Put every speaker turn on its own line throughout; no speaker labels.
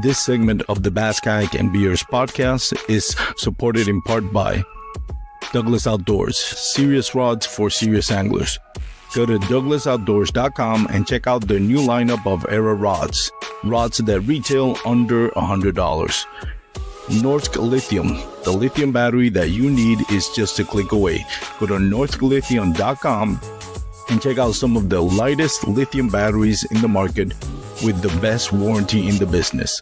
This segment of the Bass Kayak and Beers podcast is supported in part by Douglas Outdoors, serious rods for serious anglers. Go to douglasoutdoors.com and check out their new lineup of Era rods that retail under $100. Norsk Lithium, the lithium battery that you need is just a click away. Go to norsklithium.com and check out some of the lightest lithium batteries in the market with the best warranty in the business.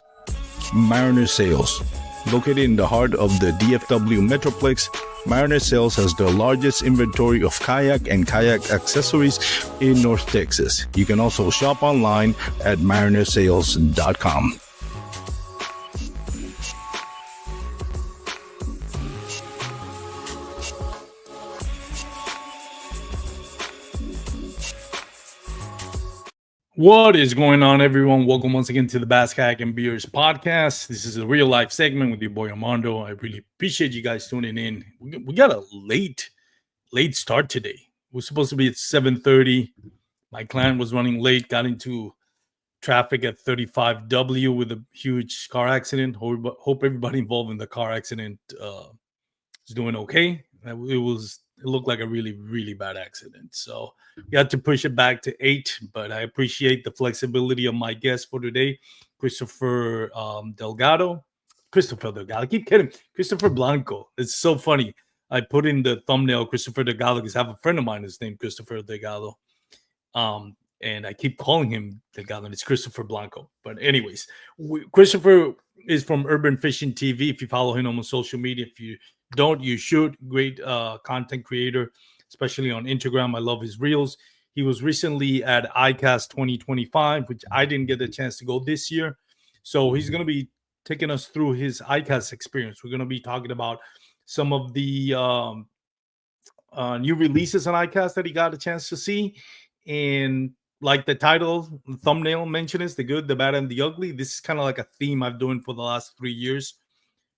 Mariner Sales. Located in the heart of the DFW Metroplex, Mariner Sales has the largest inventory of kayak and kayak accessories in North Texas. You can also shop online at marinersales.com. What is going on, everyone? Welcome once again to the Bass Kayak and Beers podcast. This is a real life segment with your boy Armando. I really appreciate you guys tuning in. We got a late start today. We're supposed to be at 7:30. My client was running late, got into traffic at 35W with a huge car accident. Hope everybody involved in the car accident is doing okay. It looked like a really, really bad accident. So we had to push it back to 8, but I appreciate the flexibility of my guest for today, Christopher Delgado. I keep kidding. Christopher Blanco. It's so funny. I put in the thumbnail Christopher Delgado because I have a friend of mine who's named Christopher Delgado. And I keep calling him Delgado, and it's Christopher Blanco. But anyways, Christopher is from Urban Fishing TV. If you follow him on social media, if you don't, you should. Great content creator, especially on Instagram. I love his reels. He was recently at ICAST 2025, which I didn't get the chance to go this year. So he's going to be taking us through his ICAST experience. We're going to be talking about some of the new releases on ICAST that he got a chance to see. And like the title, the thumbnail mention is the good, the bad, and the ugly. This is kind of like a theme I've doing for the last 3 years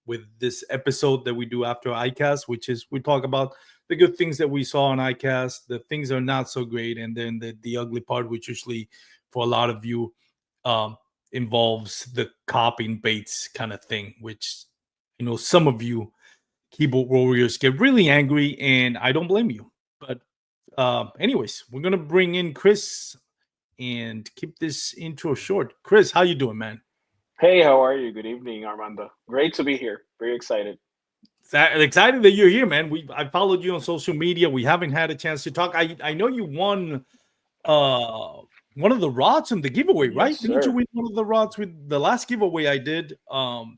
with this episode that we do after ICAST, which is we talk about the good things that we saw on ICAST, the things that are not so great, and then the ugly part, which usually for a lot of you involves the copying baits kind of thing, which, you know, some of you keyboard warriors get really angry, and I don't blame you. But anyways, we're going to bring in Chris and keep this intro short. Chris, how you doing, man?
Hey, how are you? Good evening, Armando. Great to be here. Very excited.
Excited that you're here, man. I followed you on social media. We haven't had a chance to talk. I know you won one of the rods in the giveaway, right?
Yes,
Didn't
sir.
you win one of the rods with the last giveaway I did? You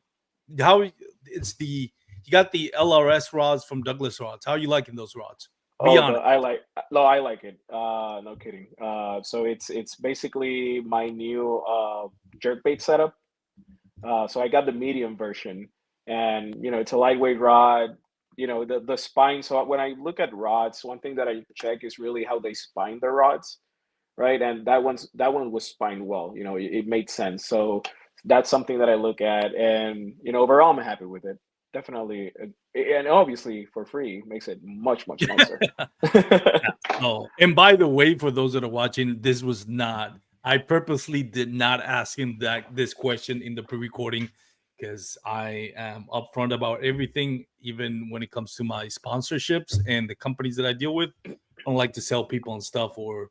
got the LRS rods from Douglas Rods. How are you liking those rods? Be honest.
I like it. No kidding. So it's basically my new jerkbait setup. So I got the medium version, and it's a lightweight rod. The spine. So when I look at rods, one thing that I check is really how they spine their rods, right? And that one was spined well. It made sense. So that's something that I look at, and overall I'm happy with it. Definitely, and obviously for free makes it much nicer.
Oh, and by the way, for those that are watching, I purposely did not ask him this question in the pre-recording because I am upfront about everything, even when it comes to my sponsorships and the companies that I deal with. I don't like to sell people and stuff or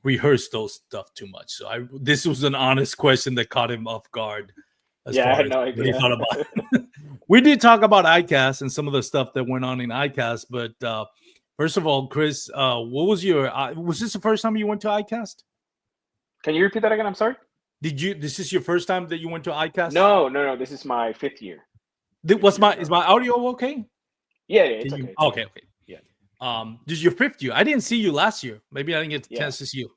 rehearse those stuff too much. So this was an honest question that caught him off guard.
I had no idea.
What he thought about it. We did talk about ICAST and some of the stuff that went on in ICAST, but first of all, Chris, what was was this the first time you went to ICAST?
Can you repeat that again? I'm sorry.
This is your first time that you went to ICAST?
No. This is my 5th year.
Is my audio okay?
Yeah, it's okay.
Okay.
Yeah.
This is your 5th year. I didn't see you last year. Maybe I didn't get the chance to see you.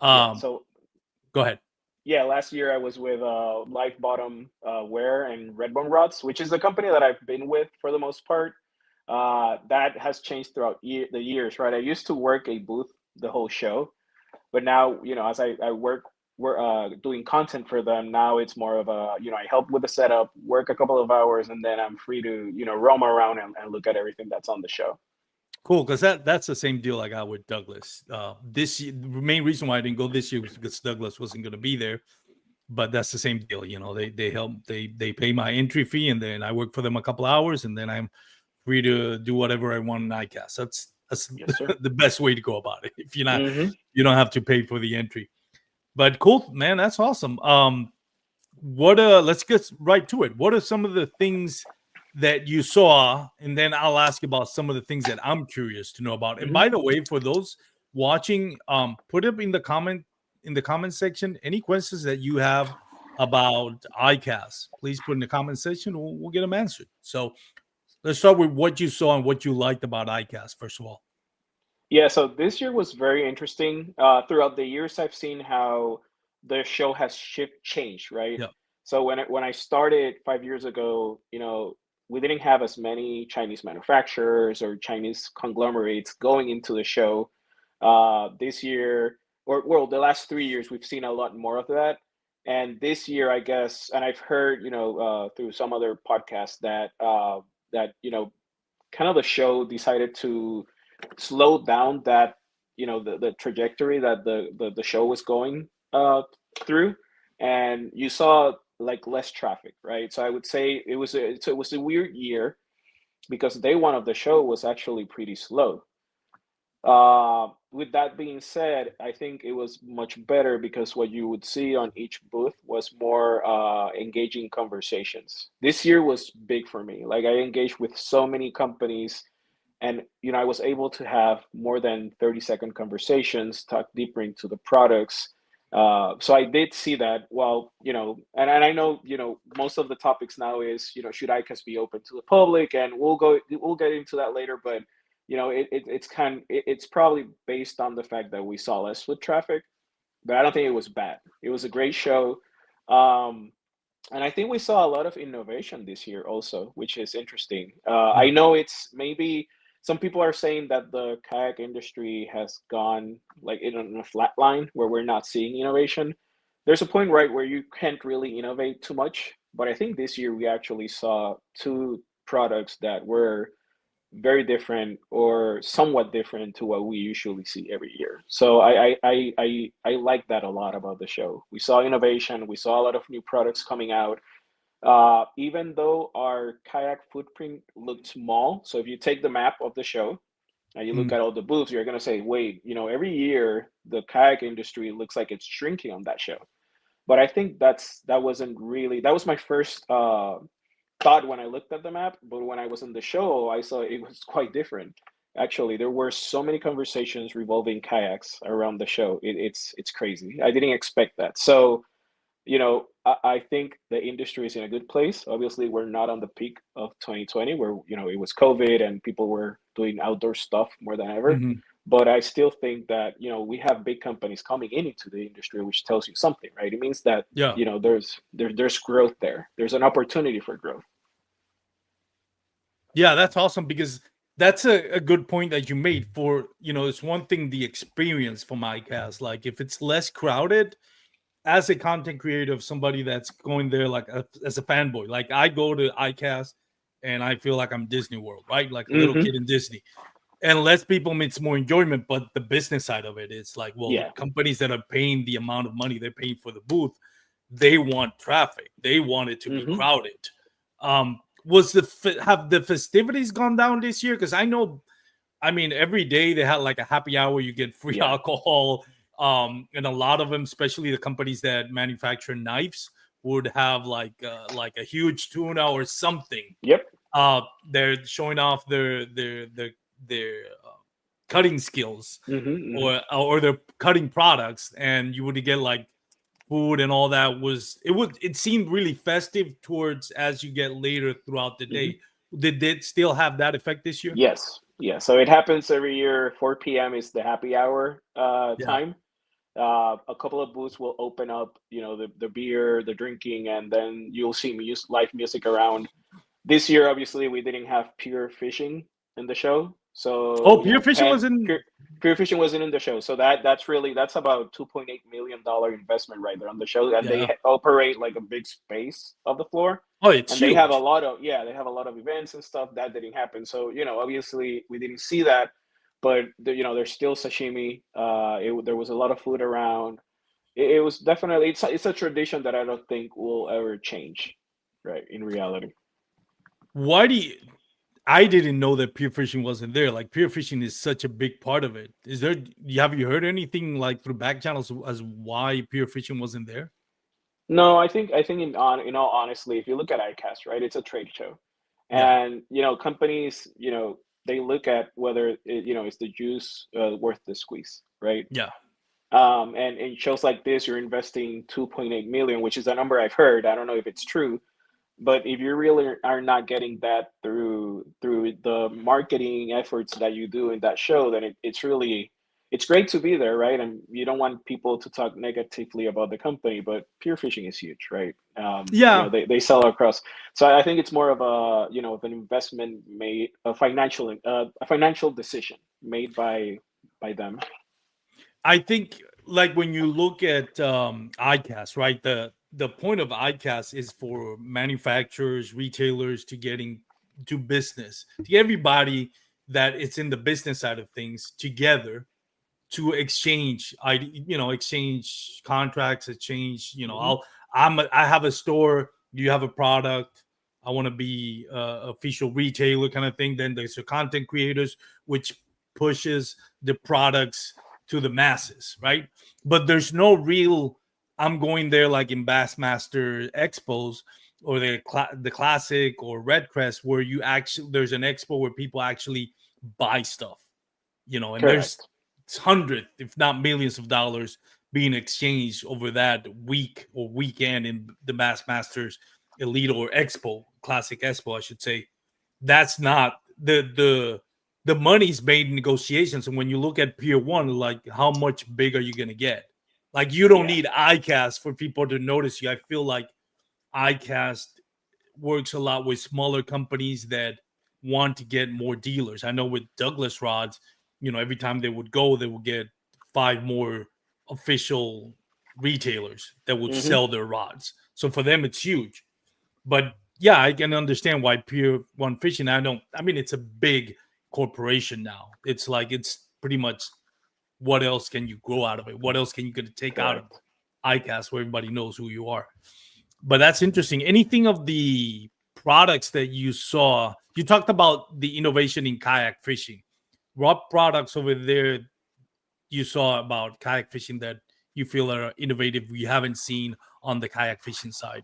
So
go ahead.
Yeah, last year I was with Life Bottom Wear and Redbone Rods, which is the company that I've been with for the most part. That has changed throughout the years, right? I used to work a booth the whole show, but now, as I work doing content for them, now it's more of a, I help with the setup, work a couple of hours, and then I'm free to, roam around and look at everything that's on the show.
Cool, because that's the same deal I got with Douglas. This year, the main reason why I didn't go this year was because Douglas wasn't going to be there. but that's the same deal. They help, they pay my entry fee, and then I work for them a couple hours, and then I'm free to do whatever I want in ICAST. That's
Yes, sir.
the best way to go about it. If
Mm-hmm.
you don't have to pay for the entry. But cool, man, that's awesome. What let's get right to it. What are some of the things that you saw, and then I'll ask about some of the things that I'm curious to know about. And
Mm-hmm.
by the way, for those watching, put up in the comment section any questions that you have about ICAST. Please put in the comment section. We'll get them answered. So let's start with what you saw and what you liked about ICAST first of all.
Yeah, so this year was very interesting. Throughout the years, I've seen how the show has changed, right?
Yeah.
So when I started 5 years ago, we didn't have as many Chinese manufacturers or Chinese conglomerates going into the show. This year, or well, the last 3 years, we've seen a lot more of that. And this year, I guess, and I've heard, through some other podcasts that kind of the show decided to slow down that the trajectory that the show was going through, and you saw like less traffic, right? So I would say it was a weird year because day one of the show was actually pretty slow. With that being said, I think it was much better because what you would see on each booth was more engaging conversations. This year was big for me. Like I engaged with so many companies, and I was able to have more than 30-second conversations, talk deeper into the products. So I did see that. Well, and I know most of the topics now is should ICAS be open to the public, and we'll get into that later, but it's probably based on the fact that we saw less foot traffic, but I don't think it was bad. It was a great show. um, and I think we saw a lot of innovation this year also, which is interesting. I
Yeah.
know it's maybe some people are saying that the kayak industry has gone like in a flat line where we're not seeing innovation. There's a point, right, where you can't really innovate too much. But I think this year we actually saw two products that were very different or somewhat different to what we usually see every year. So I like that a lot about the show. We saw innovation. We saw a lot of new products coming out. Even though our kayak footprint looked small, so if you take the map of the show and you look
Mm.
at all the booths, you're gonna say, wait, every year the kayak industry looks like it's shrinking on that show. But I think that wasn't really that was my first thought when I looked at the map, but when I was in the show, I saw it was quite different. Actually, there were so many conversations revolving kayaks around the show. It's crazy. I didn't expect that. So, I think the industry is in a good place. Obviously, we're not on the peak of 2020 where, it was COVID and people were doing outdoor stuff more than ever.
Mhm.
But I still think that, we have big companies coming into the industry, which tells you something, right? It means that,
Yeah.
there's growth there. There's an opportunity for growth.
Yeah, that's awesome because that's a good point that you made. For it's one thing, the experience for my cast. Like if it's less crowded, as a content creator, of somebody that's going there like as a fanboy, like I go to ICAST and I feel like I'm Disney World, right? Like a little
Hmm.
kid in Disney. And less people means more enjoyment, but the business side of it is like, well,
Yeah.
companies that are paying the amount of money they're paying for the booth, they want traffic. They want it to be
Hmm.
crowded. Was have the festivities gone down this year? Because I know, I mean, every day they had like a happy hour. You get free
Yeah.
alcohol. And a lot of them, especially the companies that manufacture knives, would have like a huge tuna or something.
Yep.
They're showing off their cutting skills,
Hmm.
or their cutting products, and you would get like food and all that. It seemed really festive towards as you get later throughout the
Hmm.
day. Did it still have that effect this year?
Yes. Yeah. So it happens every year. 4 p.m. is the happy hour
Yeah.
time. A couple of booths will open up, the beer, the drinking, and then you'll see live music around. This year, obviously, we didn't have pure fishing in the show,
Oh,
so
Peter Fishing was in.
pure fishing wasn't in the show. So that's about $2.8 million investment right there on the show, and they
Yeah.
operate like a big space of the floor,
Oh, it's
and they have a
huge.
lot of they have a lot of events and stuff that didn't happen. So obviously we didn't see that, but there's still sashimi. There was a lot of food around. it was definitely it's a tradition that I don't think will ever change, right? In reality.
Why do you? I didn't know that peer fishing wasn't there. Like peer fishing is such a big part of it. Is there? Have you heard anything like through back channels as why peer fishing wasn't there?
No, I think in all honestly, if you look at ICAST, right, it's a trade show,
Yeah,
and companies, they look at whether is the juice worth the squeeze, right?
yeah.
And in shows like this, you're investing 2.8 million, which is a number I've heard. I don't know if it's true, but if you really are not getting that through the marketing efforts that you do in that show, then it's really it's great to be there, right? And you don't want people to talk negatively about the company, but peer fishing is huge, right?
Yeah,
They sell across. So I think it's more of a of an investment made, a financial decision made by them.
I think like when you look at ICAST, right? The point of ICAST is for manufacturers, retailers to getting to business, to get everybody that it's in the business side of things together to exchange exchange contracts, exchange,
Hmm.
I have a store, you have a product, I want to be official retailer kind of thing. Then there's the content creators, which pushes the products to the masses, right? But there's no real, I'm going there like in Bassmaster expos or the classic or Redcrest, where you actually, there's an expo where people actually buy stuff, and there's
Correct.
hundreds, if not millions of dollars being exchanged over that week or weekend in the Bassmasters Elite or Expo, Classic Expo, I should say. That's not the money's made in negotiations. And when you look at Pier One, like how much big are you gonna get? Like you don't
Yeah.
need ICAST for people to notice you. I feel like ICAST works a lot with smaller companies that want to get more dealers. I know with Douglas rods, every time they would go, they would get five more official retailers that would
Hmm.
sell their rods. So for them, it's huge. But yeah, I can understand why Pier One Fishing. I mean, it's a big corporation now. It's like it's pretty much, what else can you grow out of it? What else can you gonna take out of
Correct.
ICAST where everybody knows who you are? But that's interesting. Anything of the products that you saw? You talked about the innovation in kayak fishing. What products over there you saw about kayak fishing that you feel are innovative we haven't seen on the kayak fishing side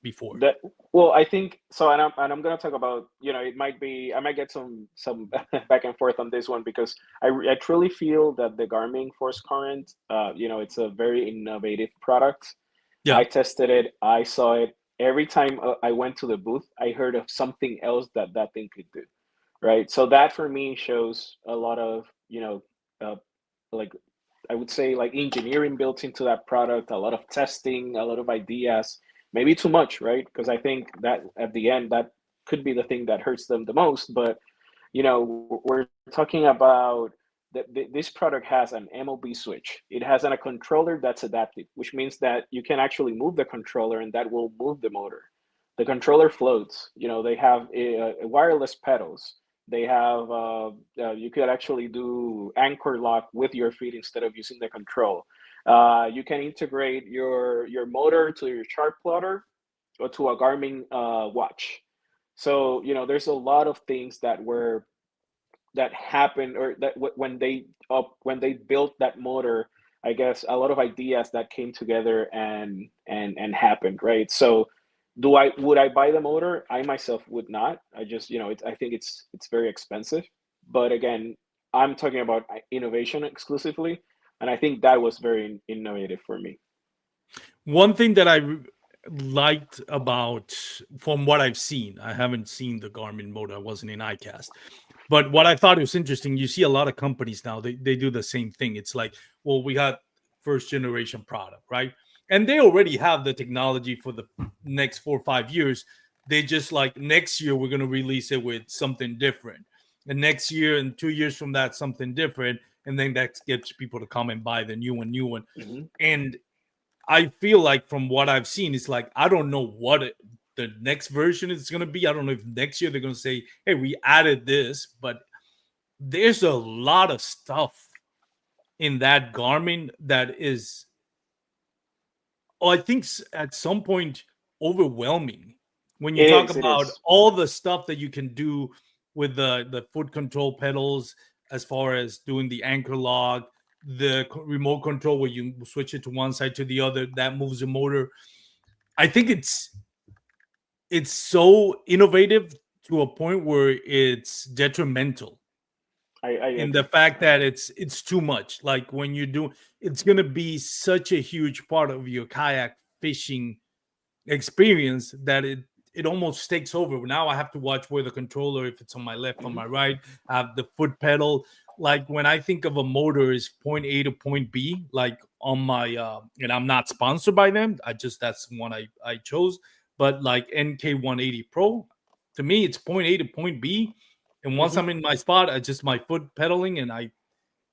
before?
That well, I think so, and I'm gonna talk about it might be I might get some back and forth on this one because I truly feel that the Garmin Force Current, it's a very innovative product.
Yeah,
I tested it, I saw it. Every time I went to the booth, I heard of something else that that thing could do, right? So that for me shows a lot of uh, like I would say like engineering built into that product, a lot of testing, a lot of ideas, maybe too much, right? Because I think that at the end, that could be the thing that hurts them the most. But, we're talking about that this product has an MOB switch. It has a controller that's adaptive, which means that you can actually move the controller and that will move the motor. The controller floats. They have wireless pedals. They have you could actually do anchor lock with your feet instead of using the control. You can integrate your motor to your chart plotter or to a Garmin watch. So there's a lot of things that happened or that when they built that motor. I guess a lot of ideas that came together and happened, right? So do I would I buy the motor? I myself would not. I just I think it's very expensive. But again, I'm talking about innovation exclusively, and I think that was very innovative for me.
one thing that liked about, from what I've seen, I haven't seen the Garmin motor. I wasn't in ICAST. But what I thought was interesting, you see a lot of companies now, they do the same thing. It's like, well, we got first generation product, right? And they already have the technology for the next 4 or 5 years. They just like, next year we're gonna release it with something different. And next year and 2 years from that, something different. And then that gets people to come and buy the new one.
Hmm.
And I feel like from what I've seen, it's like I don't know what the next version is going to be. I don't know if next year they're going to say, "Hey, we added this," but there's a lot of stuff in that Garmin that is I think at some point overwhelming when you
It
talk
is. It
about
is.
all the stuff that you can do with the foot control pedals, as far as doing the anchor lock, the remote control where you switch it to one side to the other, that moves the motor. I think it's so innovative to a point where it's detrimental
I
in the
agree.
fact that it's too much. Like when you do, it's going to be such a huge part of your kayak fishing experience that it almost takes over. Now I have to watch where the controller, if it's on my left, on
Hmm.
my right. I have the foot pedal. Like when I think of a motor is point A to point B, like on my and I'm not sponsored by them. I just that's one I chose. But like NK180 Pro, to me it's point A to point B. And once
Hmm.
I'm in my spot, I just my foot pedaling and I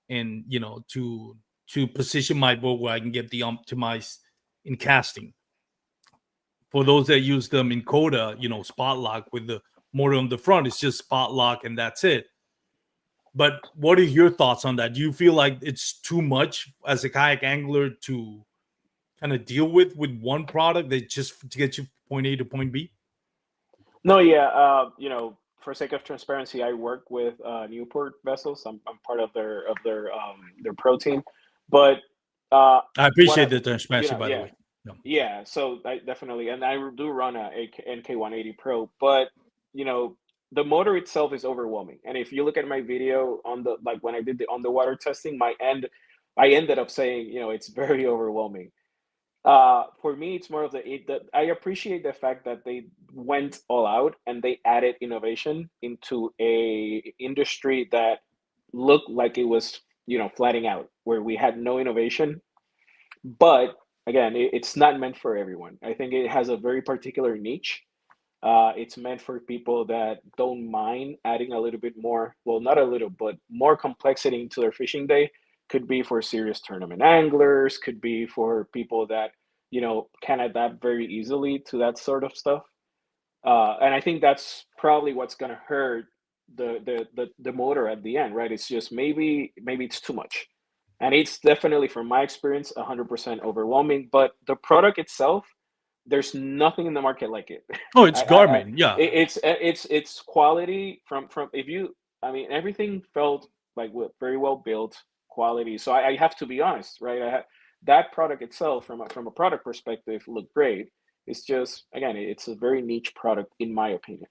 and to position my boat where I can get the optimized in casting. For those that use them in Coda, spot lock with the motor on the front, it's just spot lock and that's it. But what are your thoughts on that? Do you feel like it's too much as a kayak angler to kind of deal with one product that just to get you point A to point B?
No, yeah. For sake of transparency, I work with Newport vessels. I'm part of their pro team, but
I
what I,
appreciate the transparency, by the
yeah,
way. No.
yeah. So I definitely, and I do run a NK180 Pro, but you know, the motor itself is overwhelming. And if you look at my video on the like when I did the underwater testing, I ended up saying, it's very overwhelming. For me, it's more of I appreciate the fact that they went all out and they added innovation into a industry that looked like it was, flatting out, where we had no innovation. But again, it's not meant for everyone. I think it has a very particular niche. It's meant for people that don't mind adding a little bit more, well, not a little, but more complexity into their fishing day. Could be for serious tournament anglers, could be for people that, can adapt very easily to that sort of stuff. And I think that's probably what's going to hurt the motor at the end, right? It's just maybe it's too much, and it's definitely, from my experience, 100% overwhelming. But the product itself, there's nothing in the market like it.
Oh, it's Garmin. Yeah.
It's quality from if you, I mean, everything felt like very well built quality. So I have to be honest, right? That product itself, from a product perspective, looked great. It's just, again, it's a very niche product in my opinion.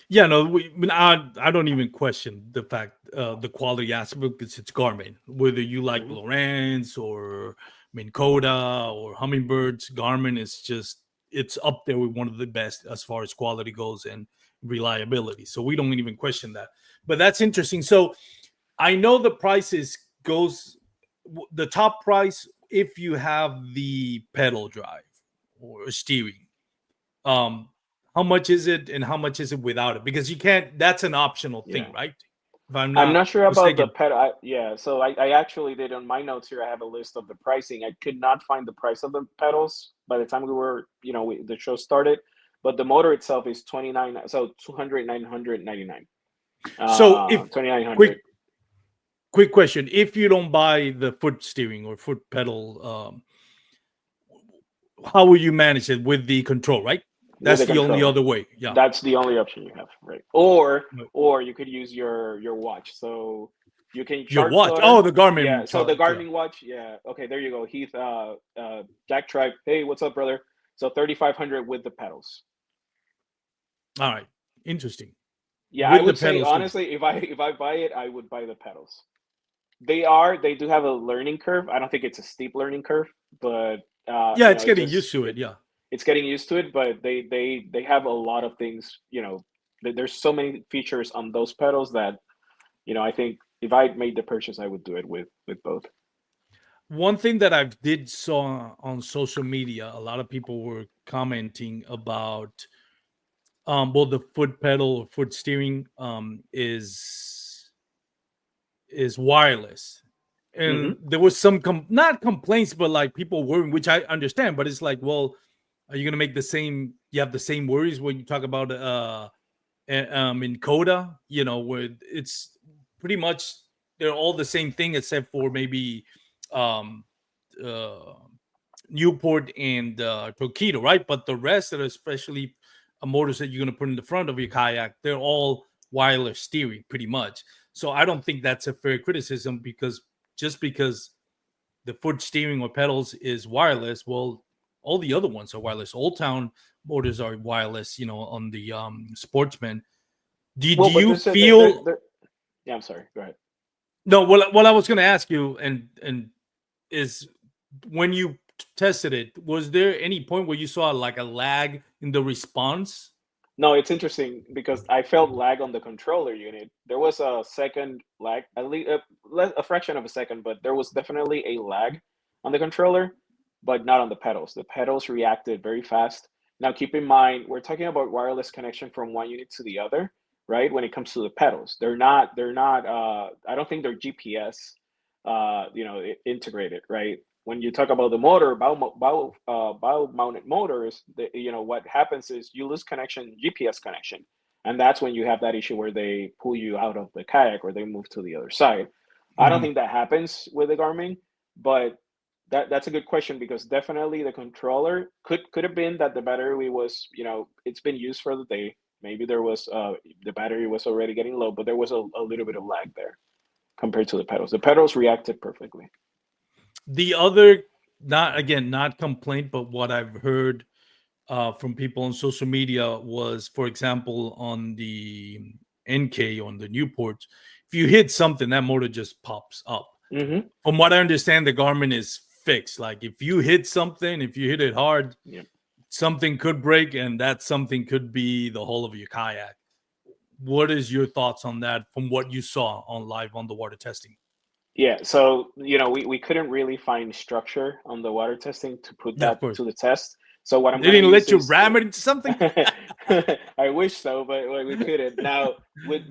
Yeah, no, I don't even question the fact, the quality aspect, because it's Garmin. Whether you like
Hmm.
Lowrance or Minn Kota or Humminbirds, Garmin is just it's up there with one of the best as far as quality goes and reliability. So we don't even question that. But that's interesting. So I know the prices goes the top price if you have the pedal drive or steering. um how much is it and how much is it without it? Because you can't, that's an optional thing,
Yeah.
right? If I'm
I'm
not
not sure about the
mistaken.
pet. Yeah, so I actually did on my notes here. I have a list of the pricing. I could not find the price of the pedals by the time we were, the show started. But the motor itself is 29, so 200, 999,
So if
2900.
quick quick question, if you don't buy the foot steering or foot pedal, how will you manage it with the control, right?
With
That's
the
the only
control.
other way. Yeah.
That's the only option you have, right? Or
Right.
or you could use your watch. So you can
Your
chart
watch, oh,
plotter.
the Garmin
Yeah. So the
chart, yeah.
Garmin watch. Yeah. Okay. There you go, Heath. Jack Tribe. Hey, what's up, brother? So 3500 with the pedals.
All right, interesting.
Yeah, I
With the
would say
pedals.
honestly, if I buy it, I would buy the pedals. They do have a learning curve. I don't think it's a steep learning curve, but
Yeah, it's
it
getting
just
used to it. Yeah.
it's getting used to it. But they have a lot of things. There's so many features on those pedals that I think if I made the purchase, I would do it with both.
One thing that I did saw on social media, a lot of people were commenting about, well, the foot pedal or foot steering, is wireless, and
Hmm.
there was some not complaints, but like people worrying, which I understand. But it's like, well, are you gonna make the same? You have the same worries when you talk about in Coda, where it's pretty much they're all the same thing except for maybe um uh Newport and Torquedo, right? But the rest that are especially motors that you're going to put in the front of your kayak, they're all wireless steering pretty much. So I don't think that's a fair criticism because just because the foot steering or pedals is wireless, well, all the other ones are wireless. Old Town motors are wireless, on the Sportsman. Do
Well, but
you
there's a
feel
yeah, I'm sorry. Go ahead.
no? What I was going to ask you and is when you tested it, was there any point where you saw like a lag in the response?
No, it's interesting because I felt lag on the controller unit. There was a second lag, at least a fraction of a second, but there was definitely a lag on the controller, but not on the pedals. The pedals reacted very fast. Now, keep in mind, we're talking about wireless connection from one unit to the other, right? When it comes to the pedals, they're not. I don't think they're GPS, integrated, right? When you talk about the motor, bow mounted motors, what happens is you lose connection, GPS connection, and that's when you have that issue where they pull you out of the kayak or they move to the other side. I don't
Mhm.
think that happens with the Garmin, but that's a good question because definitely the controller could have been that the battery was, it's been used for the day. Maybe there was the battery was already getting low, but there was a little bit of lag there compared to the pedals. The pedals reacted perfectly.
The other, not again, not complaint, but what I've heard from people on social media was, for example, on the NK on the Newports, if you hit something, that motor just pops up.
Hmm.
From what I understand, the Garmin is fixed. Like if you hit something, if you hit it hard,
Yeah.
something could break, and that something could be the hull of your kayak. What is your thoughts on that from what you saw on live on the water testing?
Yeah, so we couldn't really find structure on the water testing to put
Yeah, of
that
course.
to the test. So what I'm
They
gonna
didn't
use
let you
is
ram it into something.
I wish so, but we couldn't. Now, with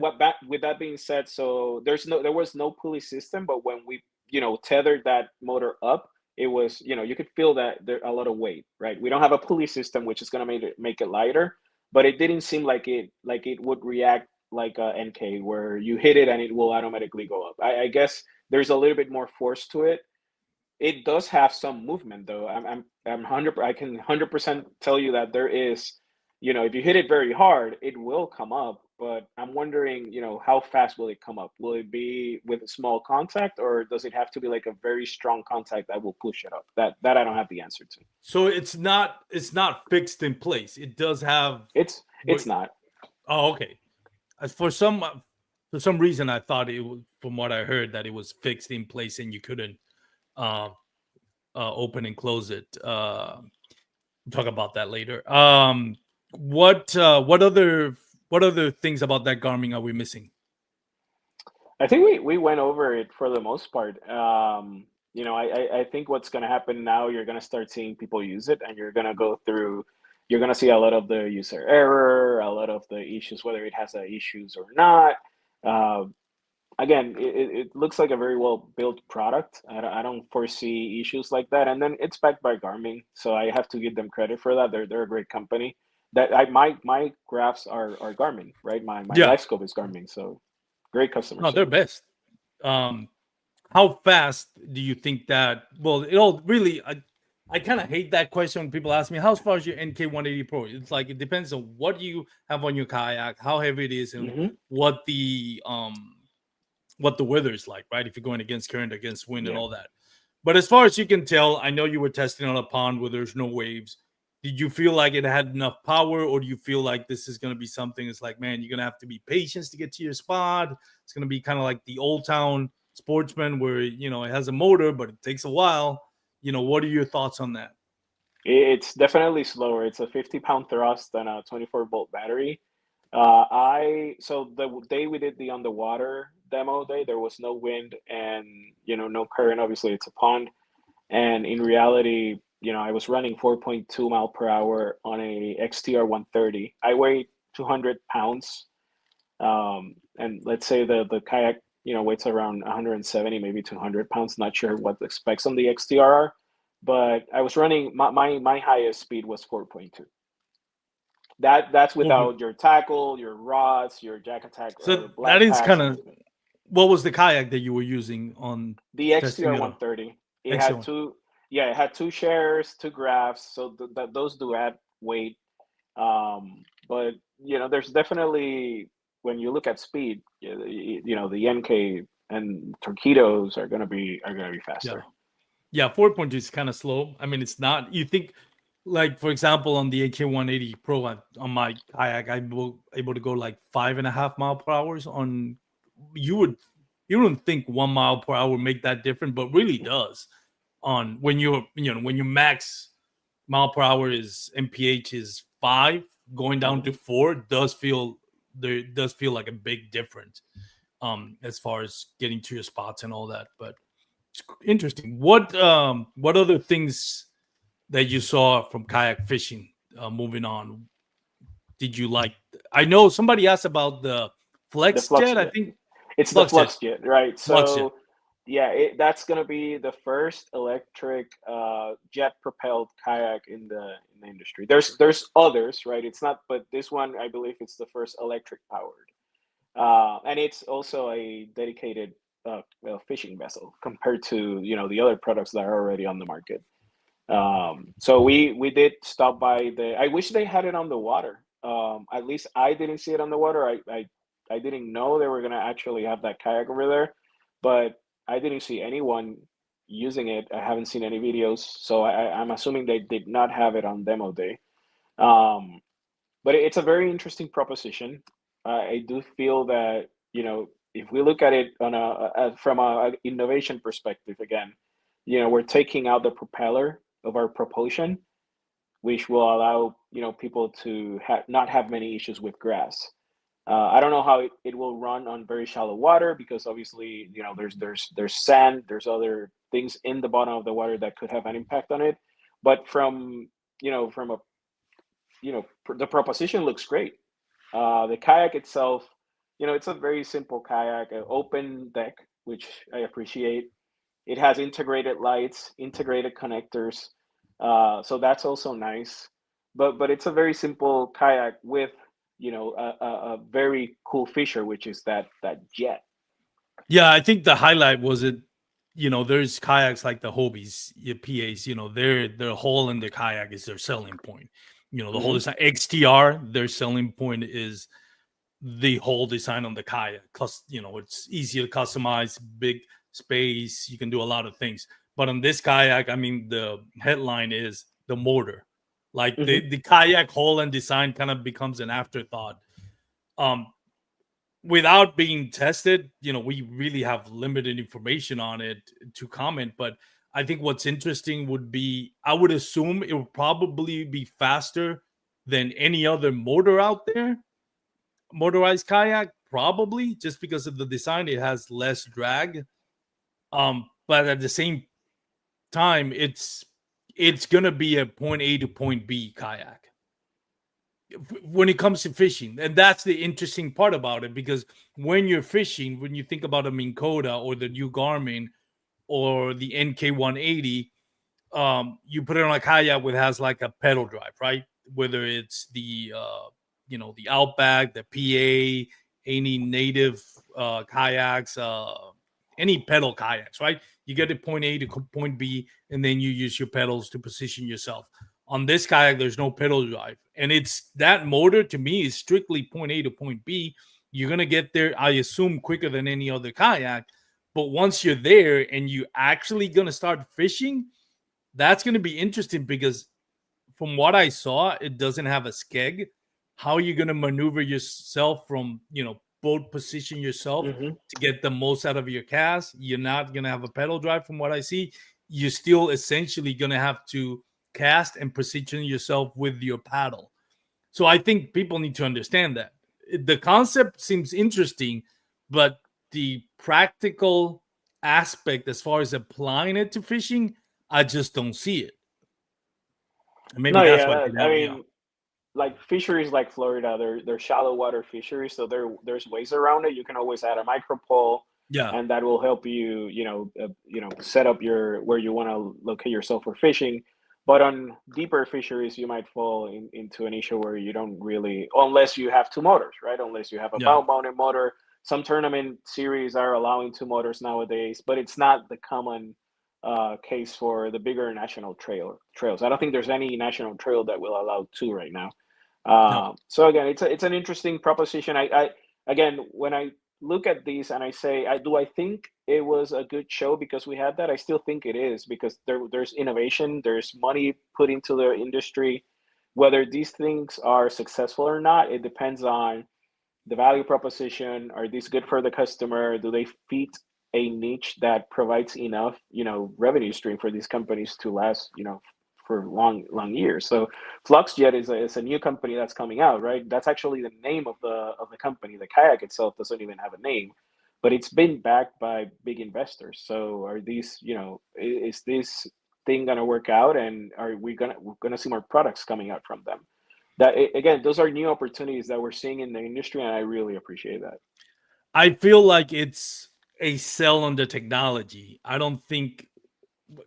that being said, so there was no pulley system, but when we tethered that motor up, it was you could feel that there a lot of weight, right? We don't have a pulley system, which is gonna make it lighter, but it didn't seem like it would react like a NK where you hit it and it will automatically go up. I guess there's a little bit more force to it. It does have some movement though. I'm 100. I can 100% tell you that there is. If you hit it very hard, it will come up. But I'm wondering, how fast will it come up? Will it be with a small contact, or does it have to be like a very strong contact that will push it up? That I don't have the answer to.
So it's not fixed in place. It does have
It's
what?
not.
Oh, okay. As for some reason, I thought it was, from what I heard, that it was fixed in place and you couldn't uh, open and close it. We'll talk about that later. What other things about that Garmin are we missing?
I think we went over it for the most part. I think what's going to happen now, you're going to start seeing people use it, and you're going to see a lot of the user error, a lot of the issues, whether it has issues or not. Uh, Again, it looks like a very well built product. I don't foresee issues like that. And then it's backed by Garmin, so I have to give them credit for that. They're a great company. My graphs are Garmin, right? My
Yeah,
life scope is Garmin, so great customer
no, they're
service.
best. Um, how fast do you think that? Well, it all really. I kind of hate that question when people ask me, "How far is your NK 180 Pro?" It's like it depends on what you have on your kayak, how heavy it is, and
Hmm.
what the um what the weather is like, right? If you're going against current, against wind, and
Yeah.
all that. But as far as you can tell, I know you were testing on a pond where there's no waves. Did you feel like it had enough power, or do you feel like this is going to be something? It's like, man, you're going to have to be patient to get to your spot. It's going to be kind of like the Old Town Sportsman, where it has a motor, but it takes a while. What are your thoughts on that?
It's definitely slower. It's a 50-pound thrust and a 24-volt battery. I so the day we did the underwater demo day, there was no wind and no current. Obviously, it's a pond, and in reality, I was running 4.2 mile per hour on a XTR 130. I weigh 200 pounds, and let's say the kayak weights around 170, maybe 200 pounds. Not sure what the specs on the XTR are, but I was running my highest speed was 4.2. That's
Okay.
without your tackle, your rods, your jack attack
So that
black
is
packs,
kind of
anything.
what was the kayak that you were using on
The
testing
XTR
it on?
130. It had
Excellent.
two. Yeah, it had two shares, two graphs, so those do add weight. But there's definitely, when you look at speed, the NK and Torpedoes are gonna be
Yeah.
faster.
Yeah, 4.2 is kind of slow. I mean, it's not. You think, like for example, on the AK 180 Pro on my kayak, I'm able to go like 5.5 mile per hour. On you would you wouldn't think 1 mile per hour would make that different, but really does. On when your max mile per hour is mph is 5, going down
Mhm.
to 4 does feel like a big difference. As far as getting to your spots and all that, but it's interesting. What other things that you saw from kayak fishing? Moving on, did you like? I know somebody asked about the
The
flex
flux
jet. I
jet.
think
It's the
flux jet,
flux jet, right?
flux jet.
So yeah, that's gonna be the first electric jet propelled kayak in the industry. There's others, right? It's not, but this one, I believe, it's the first electric powered, and it's also a dedicated fishing vessel compared to the other products that are already on the market. So we did stop by the. I wish they had it on the water. At least I didn't see it on the water. I didn't know they were gonna actually have that kayak over there, but I didn't see anyone using it. I haven't seen any videos, so I'm assuming they did not have it on demo day. Um, but it's a very interesting proposition. I do feel that if we look at it from a innovation perspective again, we're taking out the propeller of our propulsion, which will allow people to not have many issues with grass. I don't know how it will run on very shallow water, because obviously there's sand, there's other things in the bottom of the water that could have an impact on it. But from a the proposition looks great. The kayak itself, it's a very simple kayak, an open deck, which I appreciate. It has integrated lights, integrated connectors, so that's also nice. But it's a very simple kayak with a very cool feature, which is that jet.
Yeah, I think the highlight was it. There's kayaks like the Hobies, your PAs. Their hole in the kayak is their selling point. The whole
Hmm.
design XTR, their selling point is the whole design on the kayak. Cause it's easy to customize, big space. You can do a lot of things. But on this kayak, I mean, the headline is the motor. Like
Hmm.
the kayak hull and design kind of becomes an afterthought. Um, Without being tested, we really have limited information on it to comment. But I think what's interesting would be, I would assume it would probably be faster than any other motor out there, motorized kayak, probably just because of the design. It has less drag. But at the same time, it's gonna be a point A to point B kayak when it comes to fishing. And that's the interesting part about it, because when you're fishing, when you think about a Minn Kota or the new Garmin or the NK 180, you put it on a kayak with has like a pedal drive, right? Whether it's the Outback, the PA, any native kayaks, any pedal kayaks, right? You get to point A to point B, and then you use your pedals to position yourself. On this kayak, there's no pedal drive, and it's that motor to me is strictly point A to point B. You're gonna get there, I assume, quicker than any other kayak. But once you're there and you actually gonna start fishing, that's going to be interesting, because from what I saw, it doesn't have a skeg. How are you going to maneuver yourself from, boat position yourself
Hmm.
to get the most out of your cast? You're not going to have a pedal drive from what I see. You're still essentially going to have to cast and position yourself with your paddle. So I think people need to understand that. The concept seems interesting, but the practical aspect as far as applying it to fishing, I just don't see it. And maybe
No,
that's
yeah,
why they
I
have, yeah.
mean, like fisheries like Florida, they're shallow water fisheries, so there's ways around it. You can always add a micro pole,
Yeah.
and that will help you, set up your where you want to locate yourself for fishing. But on deeper fisheries, you might fall into an issue where you don't really, unless you have two motors, right? Unless you have a
Yeah.
bow mounted motor. Some tournament series are allowing two motors nowadays, but it's not the common case for the bigger national trails. I don't think there's any national trail that will allow two right now.
No.
So again, it's an interesting proposition. I again, when I look at these and I say, I think it was a good show because we had that. I still think it is because there's innovation, there's money put into the industry. Whether these things are successful or not, it depends on the value proposition. Are these good for the customer? Do they fit a niche that provides enough, revenue stream for these companies to last, for long years? So Fluxjet is a new company that's coming out, right? That's actually the name of the company. The kayak itself doesn't even have a name, but it's been backed by big investors. So are these, is this thing gonna work out, and are we're gonna see more products coming out from them? Again, those are new opportunities that we're seeing in the industry, and I really appreciate that.
I feel like it's a sell on the technology. I don't think,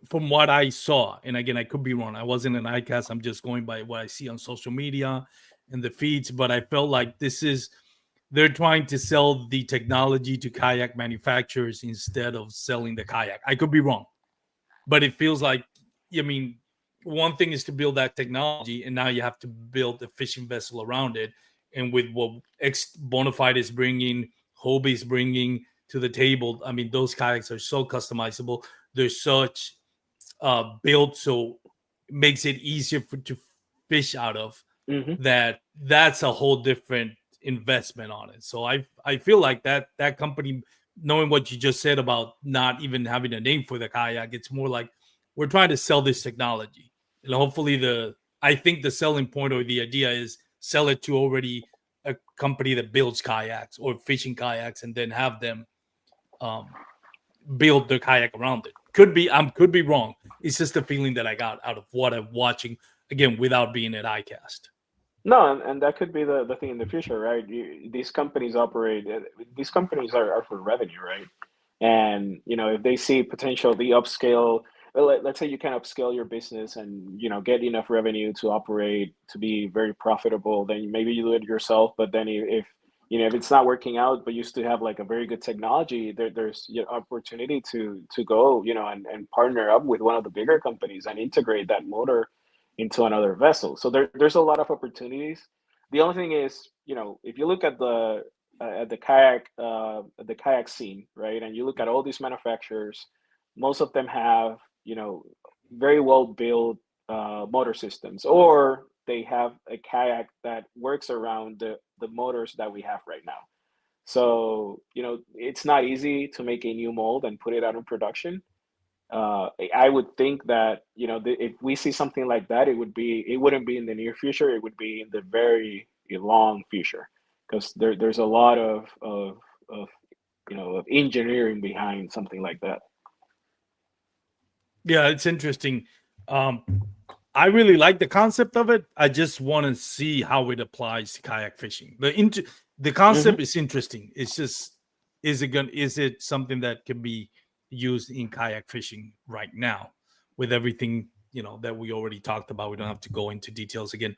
from what I saw, and again, I could be wrong. I wasn't an ICAST. I'm just going by what I see on social media and the feeds. But I felt like they're trying to sell the technology to kayak manufacturers instead of selling the kayak. I could be wrong, but it feels like, I mean, one thing is to build that technology, and now you have to build a fishing vessel around it. And with what Ex Bonafide is bringing, Hobie is bringing to the table, I mean, those kayaks are so customizable. They're such built so it makes it easier to fish out of,
Hmm.
that's a whole different investment on it. So I feel like that company, knowing what you just said about not even having a name for the kayak, it's more like we're trying to sell this technology, and hopefully I think the selling point or the idea is sell it to already a company that builds kayaks or fishing kayaks, and then have them um, build the kayak around it. Could be wrong. It's just the feeling that I got out of what I'm watching, again, without being at ICAST.
No, and that could be the thing in the future, right? These companies operate. These companies are for revenue, right? And if they see potential, the upscale. Well, let's say you can upscale your business and get enough revenue to operate to be very profitable. Then maybe you do it yourself. But then if it's not working out, but you still have like a very good technology, there's opportunity to go and partner up with one of the bigger companies and integrate that motor into another vessel. So there's a lot of opportunities. The only thing is, if you look at the kayak scene, right, and you look at all these manufacturers, most of them have very well built motor systems, or they have a kayak that works around the motors that we have right now. So it's not easy to make a new mold and put it out in production. I would think that if we see something like that, it wouldn't be in the near future. It would be in the very long future, because there's a lot of of engineering behind something like that.
Yeah, it's interesting. Um, I really like the concept of it. I just want to see how it applies to kayak fishing. The
Hmm.
concept is interesting. It's just, is it something that can be used in kayak fishing right now with everything that we already talked about? We don't have to go into details again.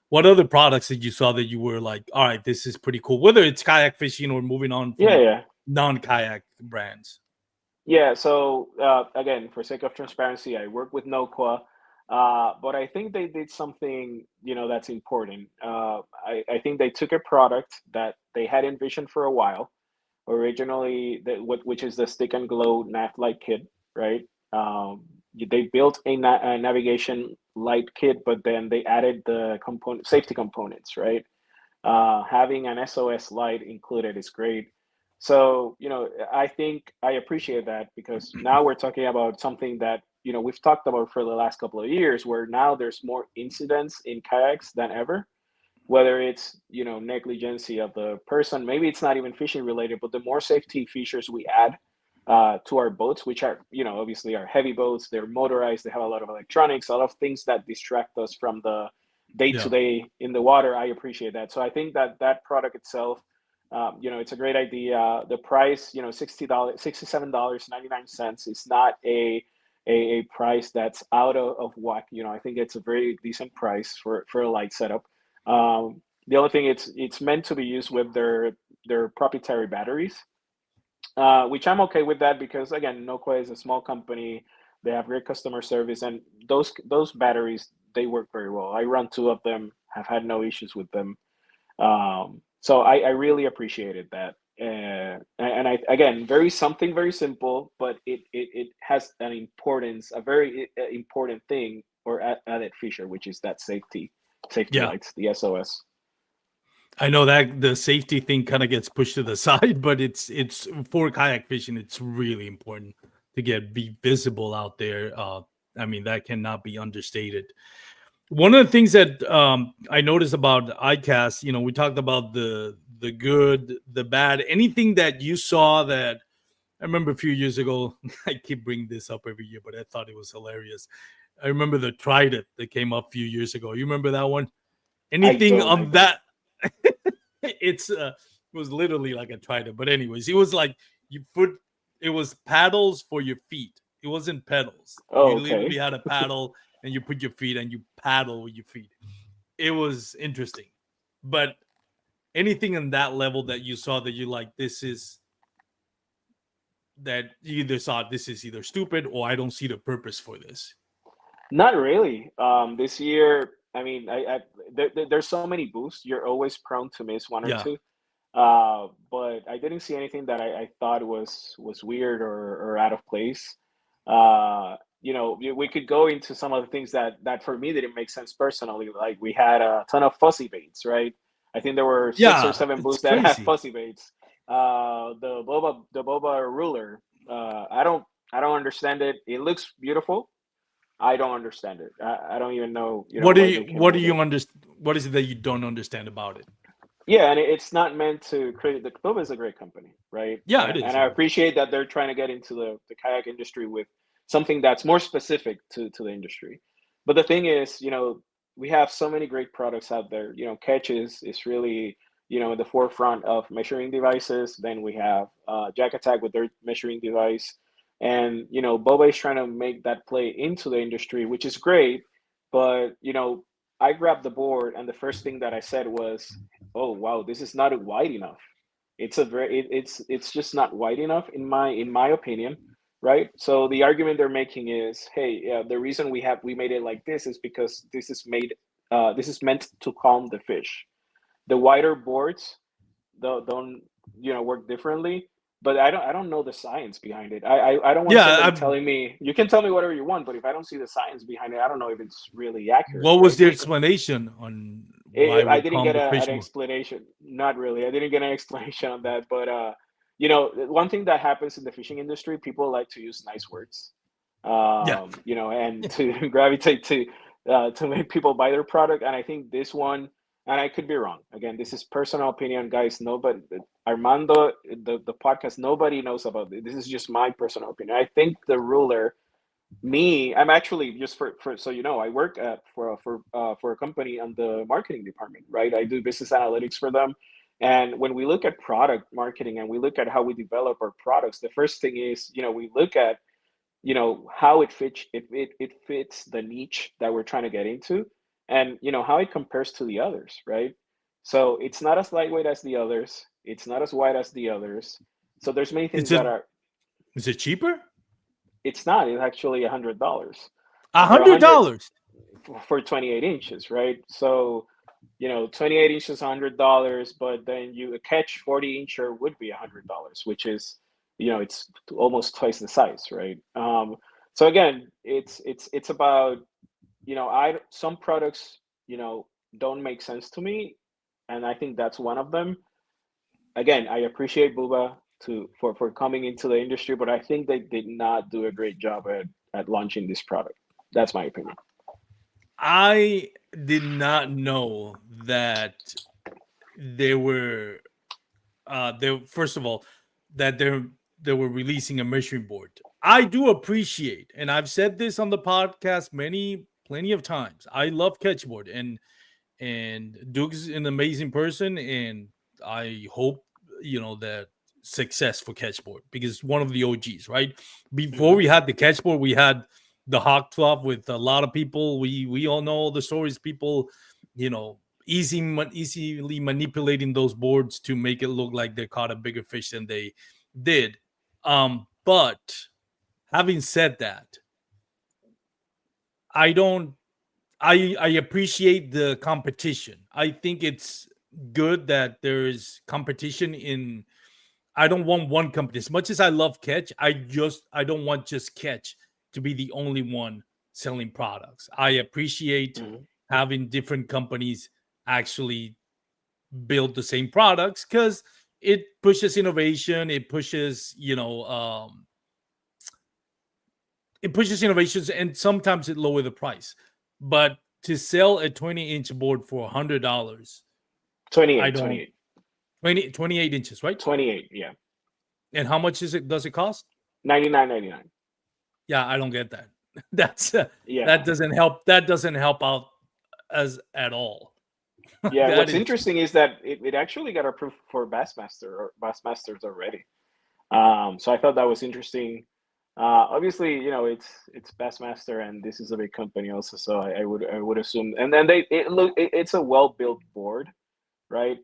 What other products that you saw that you were like, all right, this is pretty cool, whether it's kayak fishing or moving on
Yeah,
from
yeah.
non-kayak brands?
Yeah, so again, for sake of transparency, I work with Noqua, but I think they did something, that's important. I think they took a product that they had envisioned for a while, originally, which is the stick and glow nav light kit, right? They built a navigation light kit, but then they added the safety components, right? Having an SOS light included is great. So, I think I appreciate that, because now we're talking about something that, we've talked about for the last couple of years, where now there's more incidents in kayaks than ever, whether it's, negligence of the person, maybe it's not even fishing related, but the more safety features we add to our boats, which are, obviously are heavy boats, they're motorized, they have a lot of electronics, a lot of things that distract us from the day to
Yeah.
day in the water. I appreciate that. So I think that product itself, it's a great idea. The price, $60, $67.99 is not a price that's out of whack. I think it's a very decent price for a light setup. The only thing, it's meant to be used with their proprietary batteries, which I'm okay with that, because again, Nokia is a small company. They have great customer service, and those batteries, they work very well. I run two of them, have had no issues with them. So I really appreciated that. And I, again, very simple, but it has an importance, a very important thing or added feature, which is that safety
Yeah.
lights, the SOS.
I know that the safety thing kind of gets pushed to the side, but it's for kayak fishing. It's really important to be visible out there. I mean, that cannot be understated. One of the things that I noticed about ICAST, we talked about the good, the bad, anything that you saw that I remember a few years ago. I keep bringing this up every year, but I thought it was hilarious. I remember the Trident that came up a few years ago. You remember that one?
I
Anything
don't, I
on
don't.
that? It was literally like a trident, but anyways, it was like you put it was paddles for your feet. It wasn't pedals.
Oh,
You literally
okay.
had a paddle and you put your feet and you paddle with your feet. It was interesting, but anything in that level that you saw that you like, this is that you either saw this is either stupid or I don't see the purpose for this.
Not really. This year, I mean, there's so many boosts. You're always prone to miss one or
Yeah,
two. But I didn't see anything that I thought was weird or out of place. We could go into some of the things that for me didn't make sense personally. Like we had a ton of fuzzy baits, right? I think there were six or
yeah,
seven
it's
booths that had
crazy.
fuzzy baits. The boba ruler. I don't understand it. It looks beautiful. I don't understand it. I don't even know, why they came
What do
with
you
it.
understand? What is it that you don't understand about it?
Yeah, and it's not meant to create. The Club is a great company, right?
Yeah, it
And
is.
I
It is.
appreciate that they're trying to get into the kayak industry with something that's more specific to the industry. But the thing is, we have so many great products out there. Catch is really, in the forefront of measuring devices. Then we have Jack Attack with their measuring device, and Boba is trying to make that play into the industry, which is great. But I grabbed the board, and the first thing that I said was, oh wow, this is not wide enough. It's just not wide enough in my opinion, right? So the argument they're making is, hey, the reason we made it like this is because this is meant to calm the fish. The wider boards don't work differently, but I don't know the science behind it. I don't want
Yeah,
somebody telling me. You can tell me whatever you want, but if I don't see the science behind it, I don't know if it's really accurate,
what was
right?
the explanation on why it
I
would
didn't
calm
get
the
an
fish more?
explanation. Not really. I didn't get an explanation on that. But one thing that happens in the fishing industry, people like to use nice words,
Yeah,
and to gravitate to make people buy their product. And I think this one, and I could be wrong. Again, this is personal opinion, guys. Nobody, Armando, the podcast, nobody knows about this. This is just my personal opinion. I think the ruler, I'm actually, just for so I work for a company on the marketing department, right? I do business analytics for them. And when we look at product marketing and we look at how we develop our products, the first thing is, we look at, how it fits the niche that we're trying to get into, and how it compares to the others, right? So it's not as lightweight as the others, it's not as wide as the others. So there's many things
is
that
it
are.
is it cheaper?
It's not. It's actually $100
A
for
hundred
100
dollars.
for 28 inches, right? So 28 inches, $100, but then a catch 40 incher would be $100, which is, it's almost twice the size, right? So again, it's about, I some products, don't make sense to me, and I think that's one of them. Again, I appreciate Buba for coming into the industry, but I think they did not do a great job at launching this product. That's my opinion.
I did not know that they were they first of all that they were releasing a measuring board. I do appreciate, and I've said this on the podcast plenty of times. I love Catchboard, and Duke's an amazing person, and I hope that success for Catchboard because one of the OGs, right? Before
Hmm.
we had the Catchboard, we had the Hawk Club with a lot of people. We all know all the stories. People, you know, easily manipulating those boards to make it look like they caught a bigger fish than they did. But having said that, I don't. I appreciate the competition. I think it's good that there's competition in. I don't want one company. As much as I love Catch, I don't want just Catch to be the only one selling products. I appreciate
Mhm.
having different companies actually build the same products because it pushes innovation. It pushes innovations, and sometimes it lower the price. But to sell a 20-inch board for $100, I
28,
don't
28,
28 inches, right?
28. Yeah,
And how much does it cost?
99.99.
Yeah, I don't get that. That's
Yeah,
that doesn't help. That doesn't help out as at all.
yeah.
That
What's
is cheap.
interesting is that it actually got approved for Bassmasters already. So I thought that was interesting. Obviously, it's Bassmaster, and this is a big company also. So I would assume, and then it's a well built board, right?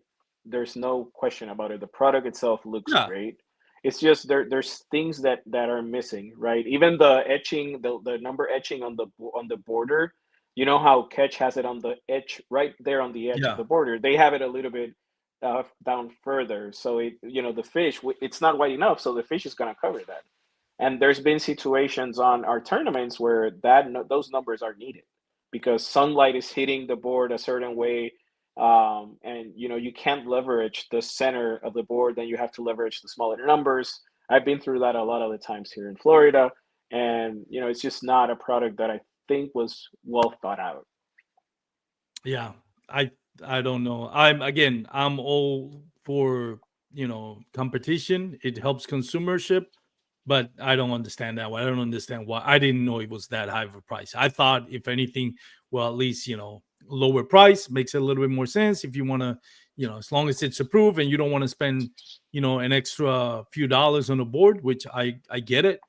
There's no question about it. The product itself looks
Yeah,
great. It's just there's things that are missing, right? Even the etching, the number etching on the border. You know how Catch has it on the edge, right there on the edge of
yeah,
the border. They have it a little bit down further, so the fish, it's not wide enough, so the fish is gonna cover that. And there's been situations on our tournaments where those numbers are needed because sunlight is hitting the board a certain way, and you can't leverage the center of the board. Then you have to leverage the smaller numbers. I've been through that a lot of the times here in Florida, and it's just not a product that I think was well thought out.
yeah. I I don't know. I'm all for competition. It helps consumership, but I don't understand that. I don't understand why. I didn't know it was that high of a price. I thought, if anything, well, at least lower price makes a little bit more sense if you want to, as long as it's approved and you don't want to spend, an extra few dollars on a board, which I get it.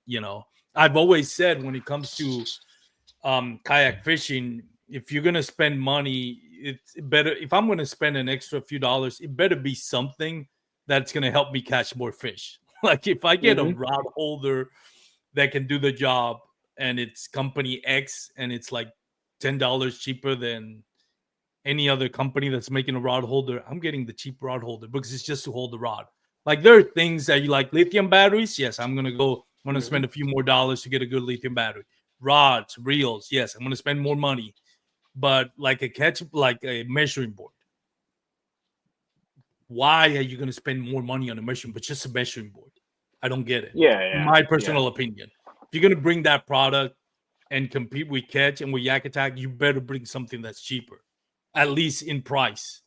I've always said when it comes to kayak fishing, if you're gonna spend money, it's better. If I'm gonna spend an extra few dollars, it better be something that's gonna help me catch more fish. Like if I get a
Hmm.
rod holder that can do the job and it's company X and it's like $10 cheaper than any other company that's making a rod holder, I'm getting the cheap rod holder because it's just to hold the rod. Like there are things that you like lithium batteries. Yes, I'm gonna
Hmm.
spend a few more dollars to get a good lithium battery. Rods, reels, yes, I'm gonna spend more money. But like a measuring board, why are you gonna spend more money on a measuring but just a measuring board? I don't get it.
Yeah,
In
yeah,
my
yeah.
personal opinion. If you're gonna bring that product and compete with Catch and with Yak Attack, you better bring something that's cheaper, at least in price,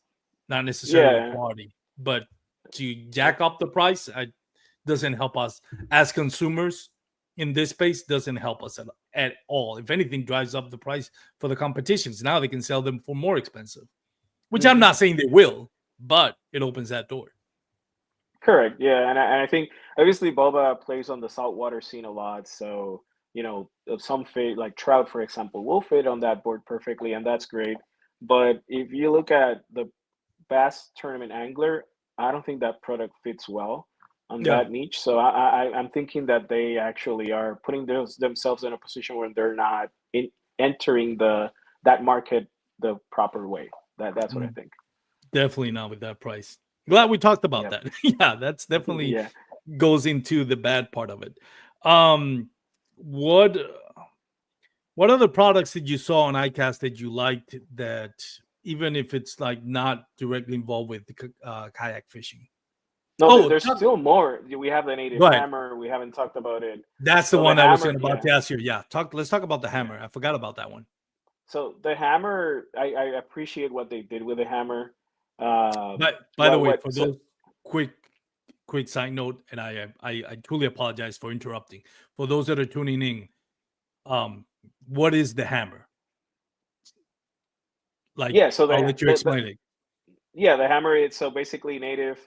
not necessarily
Yeah.
quality. But to jack up the price, doesn't help us as consumers in this space. Doesn't help us at all. If anything, drives up the price for the competitions. Now they can sell them for more expensive, which I'm
Hmm.
not saying they will, but it opens that door.
Correct. Yeah, and I think obviously boba plays on the saltwater scene a lot. So some fit like trout, for example, will fit on that board perfectly, and that's great. But if you look at the bass tournament angler, I don't think that product fits well on
Yeah.
that niche. So I'm thinking that they actually are putting themselves in a position where they're not entering that market the proper way. That's what I
Mm,
think.
definitely not with that price. Glad we talked about
Yep.
that. Yeah, that's definitely
Yeah.
goes into the bad part of it. Um, what what other products did you saw on ICAST that you liked that even if it's like not directly involved with kayak fishing?
No,
Oh,
there's still more. We have the native
go ahead.
hammer. We haven't talked about it.
That's the
So the
one I was
hammer,
about
yeah,
to ask you. Yeah, let's talk about the
yeah.
hammer. I forgot about that one.
So the hammer, I appreciate what they did with the hammer.
But by the way,
What?
for
So
those quick side note, and I truly apologize for interrupting. For those that are tuning in, um, what is the hammer? Like,
yeah, so
I'll let you explain it.
the hammer. It's so basically native.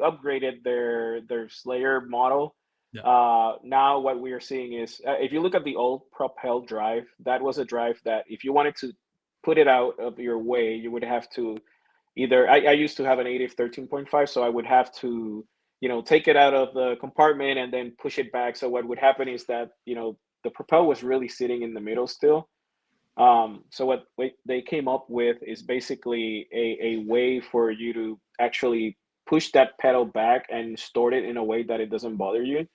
Upgraded their Slayer model.
Yeah,
Now what we are seeing is if you look at the old Propel drive, that was a drive that if you wanted to put it out of your way, you would have to either I used to have an native 13.5, so I would have to take it out of the compartment and then push it back. So what would happen is that the Propel was really sitting in the middle still. So what they came up with is basically a way for you to actually push that pedal back and store it in a way that it doesn't bother you.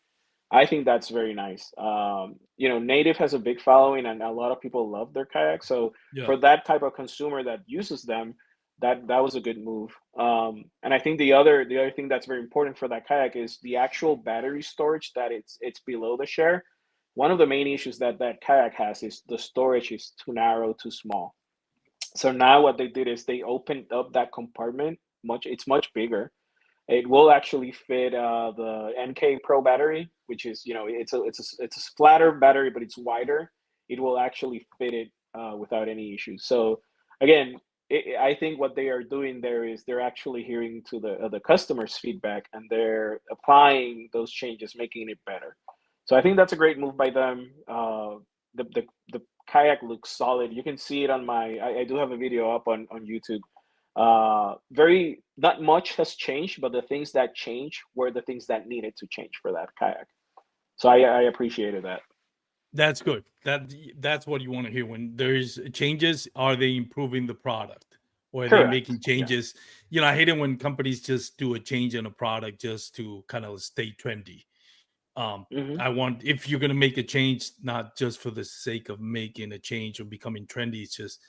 I think that's very nice. Native has a big following, and a lot of people love their kayaks. So
Yeah.
for that type of consumer that uses them, that was a good move. And I think the other thing that's very important for that kayak is the actual battery storage that it's below the share. One of the main issues that that kayak has is the storage is too narrow, too small. So now what they did is they opened up that compartment much. It's much bigger. It will actually fit the NK Pro battery, which is it's a flatter battery, but it's wider. It will actually fit it without any issues. So again, I think what they are doing there is they're actually hearing to the customers' feedback and they're applying those changes, making it better. So I think that's a great move by them. The kayak looks solid. You can see it on I do have a video up on YouTube. Very not much has changed, but the things that changed were the things that needed to change for that kayak. So I appreciated that.
That's good. That's what you want to hear when there's changes. Are they improving the product, or are they
Correct.
making
Yeah.
changes? I hate it when companies just do a change in a product just to kind of stay trendy.
Hmm.
I want, if you're going to make a change, not just for the sake of making a change or becoming trendy, it's just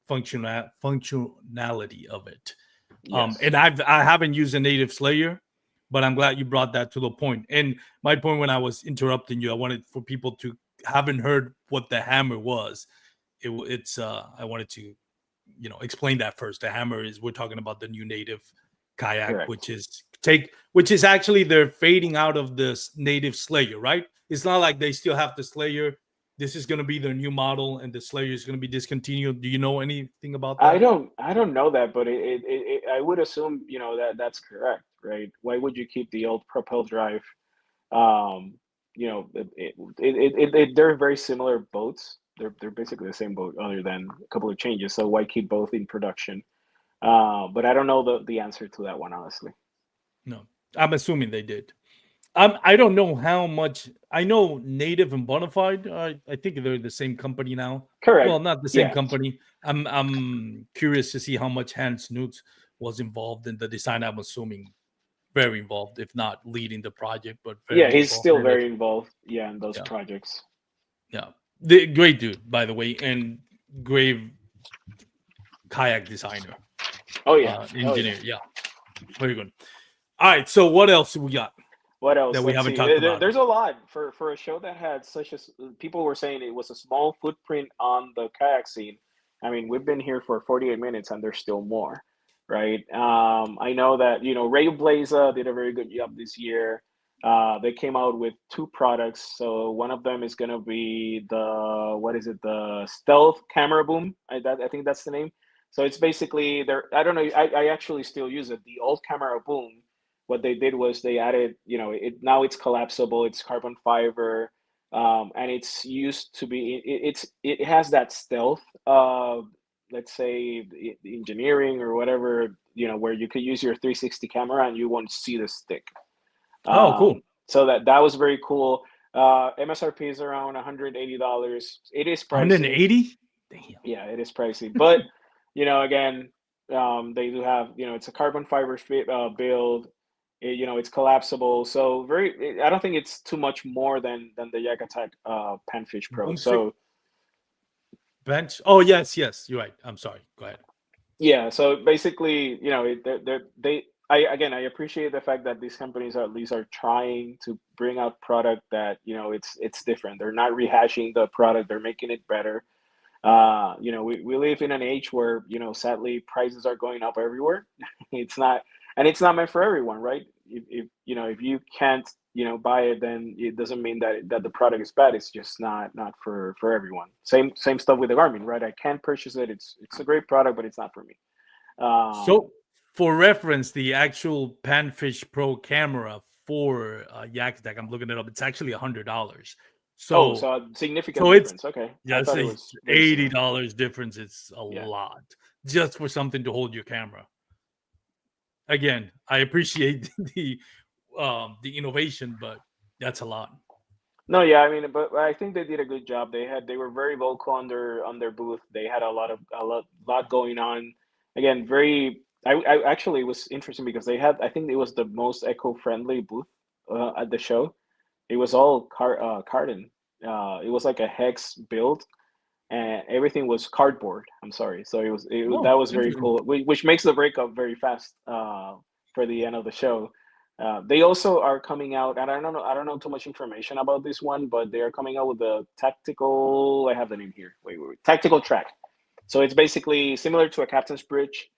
functionality of it.
Yes.
And I haven't used a native Slayer, but I'm glad you brought that to the point. And my point when I was interrupting you, I wanted for people to haven't heard what the hammer was. It's I wanted to explain that first. The hammer is, we're talking about the new native kayak,
Correct.
which is actually they're fading out of the native Slayer, right? It's not like they still have the Slayer. This is going to be their new model, and the Slayer is going to be discontinued. Do you know anything about that?
I don't know that, but I would assume that that's correct, right? Why would you keep the old propel drive? Um, they're very similar boats. They're basically the same boat, other than a couple of changes. So why keep both in production? But I don't know the answer to that one, honestly.
No, I'm assuming they did. I don't know how much. I know Native and Bonafide. I think they're the same company now.
Correct.
Well, not the same
Yeah.
company. I'm curious to see how much Hans Snoot was involved in the design. I'm assuming very involved, if not leading the project, but
Yeah,
very
he's
involved
still
in it.
very involved, yeah, in those
Yeah,
projects.
yeah. The great dude, by the way, and great kayak designer,
Oh yeah. Oh yeah.
engineer. Yeah, very good. All right. So what else we got
What
that
else?
we
Let's
haven't
see.
talked about?
There's a lot for a show that had such a. People were saying it was a small footprint on the kayak scene. I mean, we've been here for 48 minutes and there's still more, right? I know that Ray Blaza did a very good job this year. They came out with two products. So one of them is gonna be the what is it? The stealth camera boom. I think that's the name. So it's basically there. I don't know. I actually still use it. The old camera boom, what they did was they added, it now it's collapsible, it's carbon fiber, and it's used to be it has that stealth, let's say engineering or whatever, where you could use your 360 camera and you won't see the stick.
Oh, cool.
So that was very cool. MSRP is around $180. It is pricey.
180. Damn.
Yeah, it is pricey, but again, they do have, it's a carbon fiber build. It's collapsible, so I don't think it's too much more than the Yak Attack Panfish Pro.
Boom stick
So
bench. Oh yes, yes. You're right. I'm sorry. Go ahead.
yeah, so basically, I appreciate the fact that these companies at least are trying to bring out product that it's different. They're not rehashing the product; they're making it better. We live in an age where sadly prices are going up everywhere. It's not meant for everyone, right? If you can't buy it, then it doesn't mean that the product is bad. It's just not for everyone. Same stuff with the Garmin, right? I can't purchase it. It's a great product, but it's not for me.
So
um
for reference, the actual Panfish Pro camera for Yak Attack, I'm looking it up. It's actually $100.
oh,
So
so a significant
so it's
difference. Okay, I
yeah, it's
thought it
a
was very similar.
$80 difference. It's a
Yeah.
lot just for something to hold your camera. Again, I appreciate the innovation, but that's a lot.
No, yeah, I mean, but I think they did a good job. They were very vocal on their booth. They had a lot going on. Again, very. I actually it was interesting because they had. I think it was the most eco-friendly booth at the show. It was all carton. It was like a hex build, and everything was cardboard. I'm sorry. So that
Oh,
was very
interesting.
cool, which makes the breakup very fast for the end of the show. They also are coming out, and I don't know too much information about this one, but they are coming out with a tactical. I have the name here. Wait. Tactical track. So it's basically similar to a captain's bridge.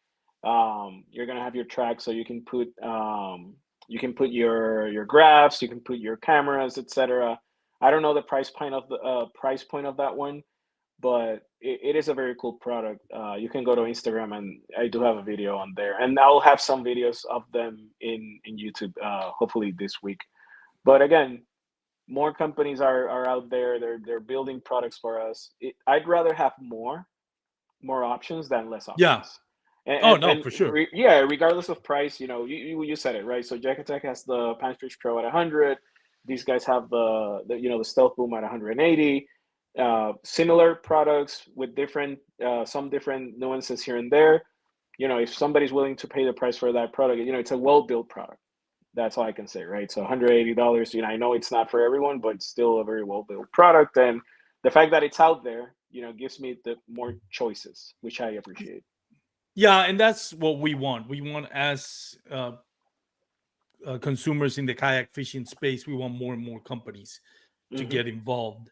You're gonna have your track, so you can put your graphs, you can put your cameras, etc. I don't know the price point of that one, but it is a very cool product. You can go to Instagram, and I do have a video on there, and I'll have some videos of them in YouTube, hopefully this week. But again, more companies are out there. They're building products for us. I'd rather have more options than less
Yeah.
options. And
Oh
and,
no,
and
for sure.
yeah, regardless of price, you said it right. So Jack Attack has the Panfish Pro at 100. These guys have the Stealth Boom at 180. Similar products with some different nuances here and there. If somebody's willing to pay the price for that product, it's a well-built product. That's all I can say, right? So $180, I know it's not for everyone, but it's still a very well-built product. And the fact that it's out there, gives me the more choices, which I appreciate.
Yeah, and that's what we want. We want as consumers in the kayak fishing space, we want more and more companies to
Hmm.
get involved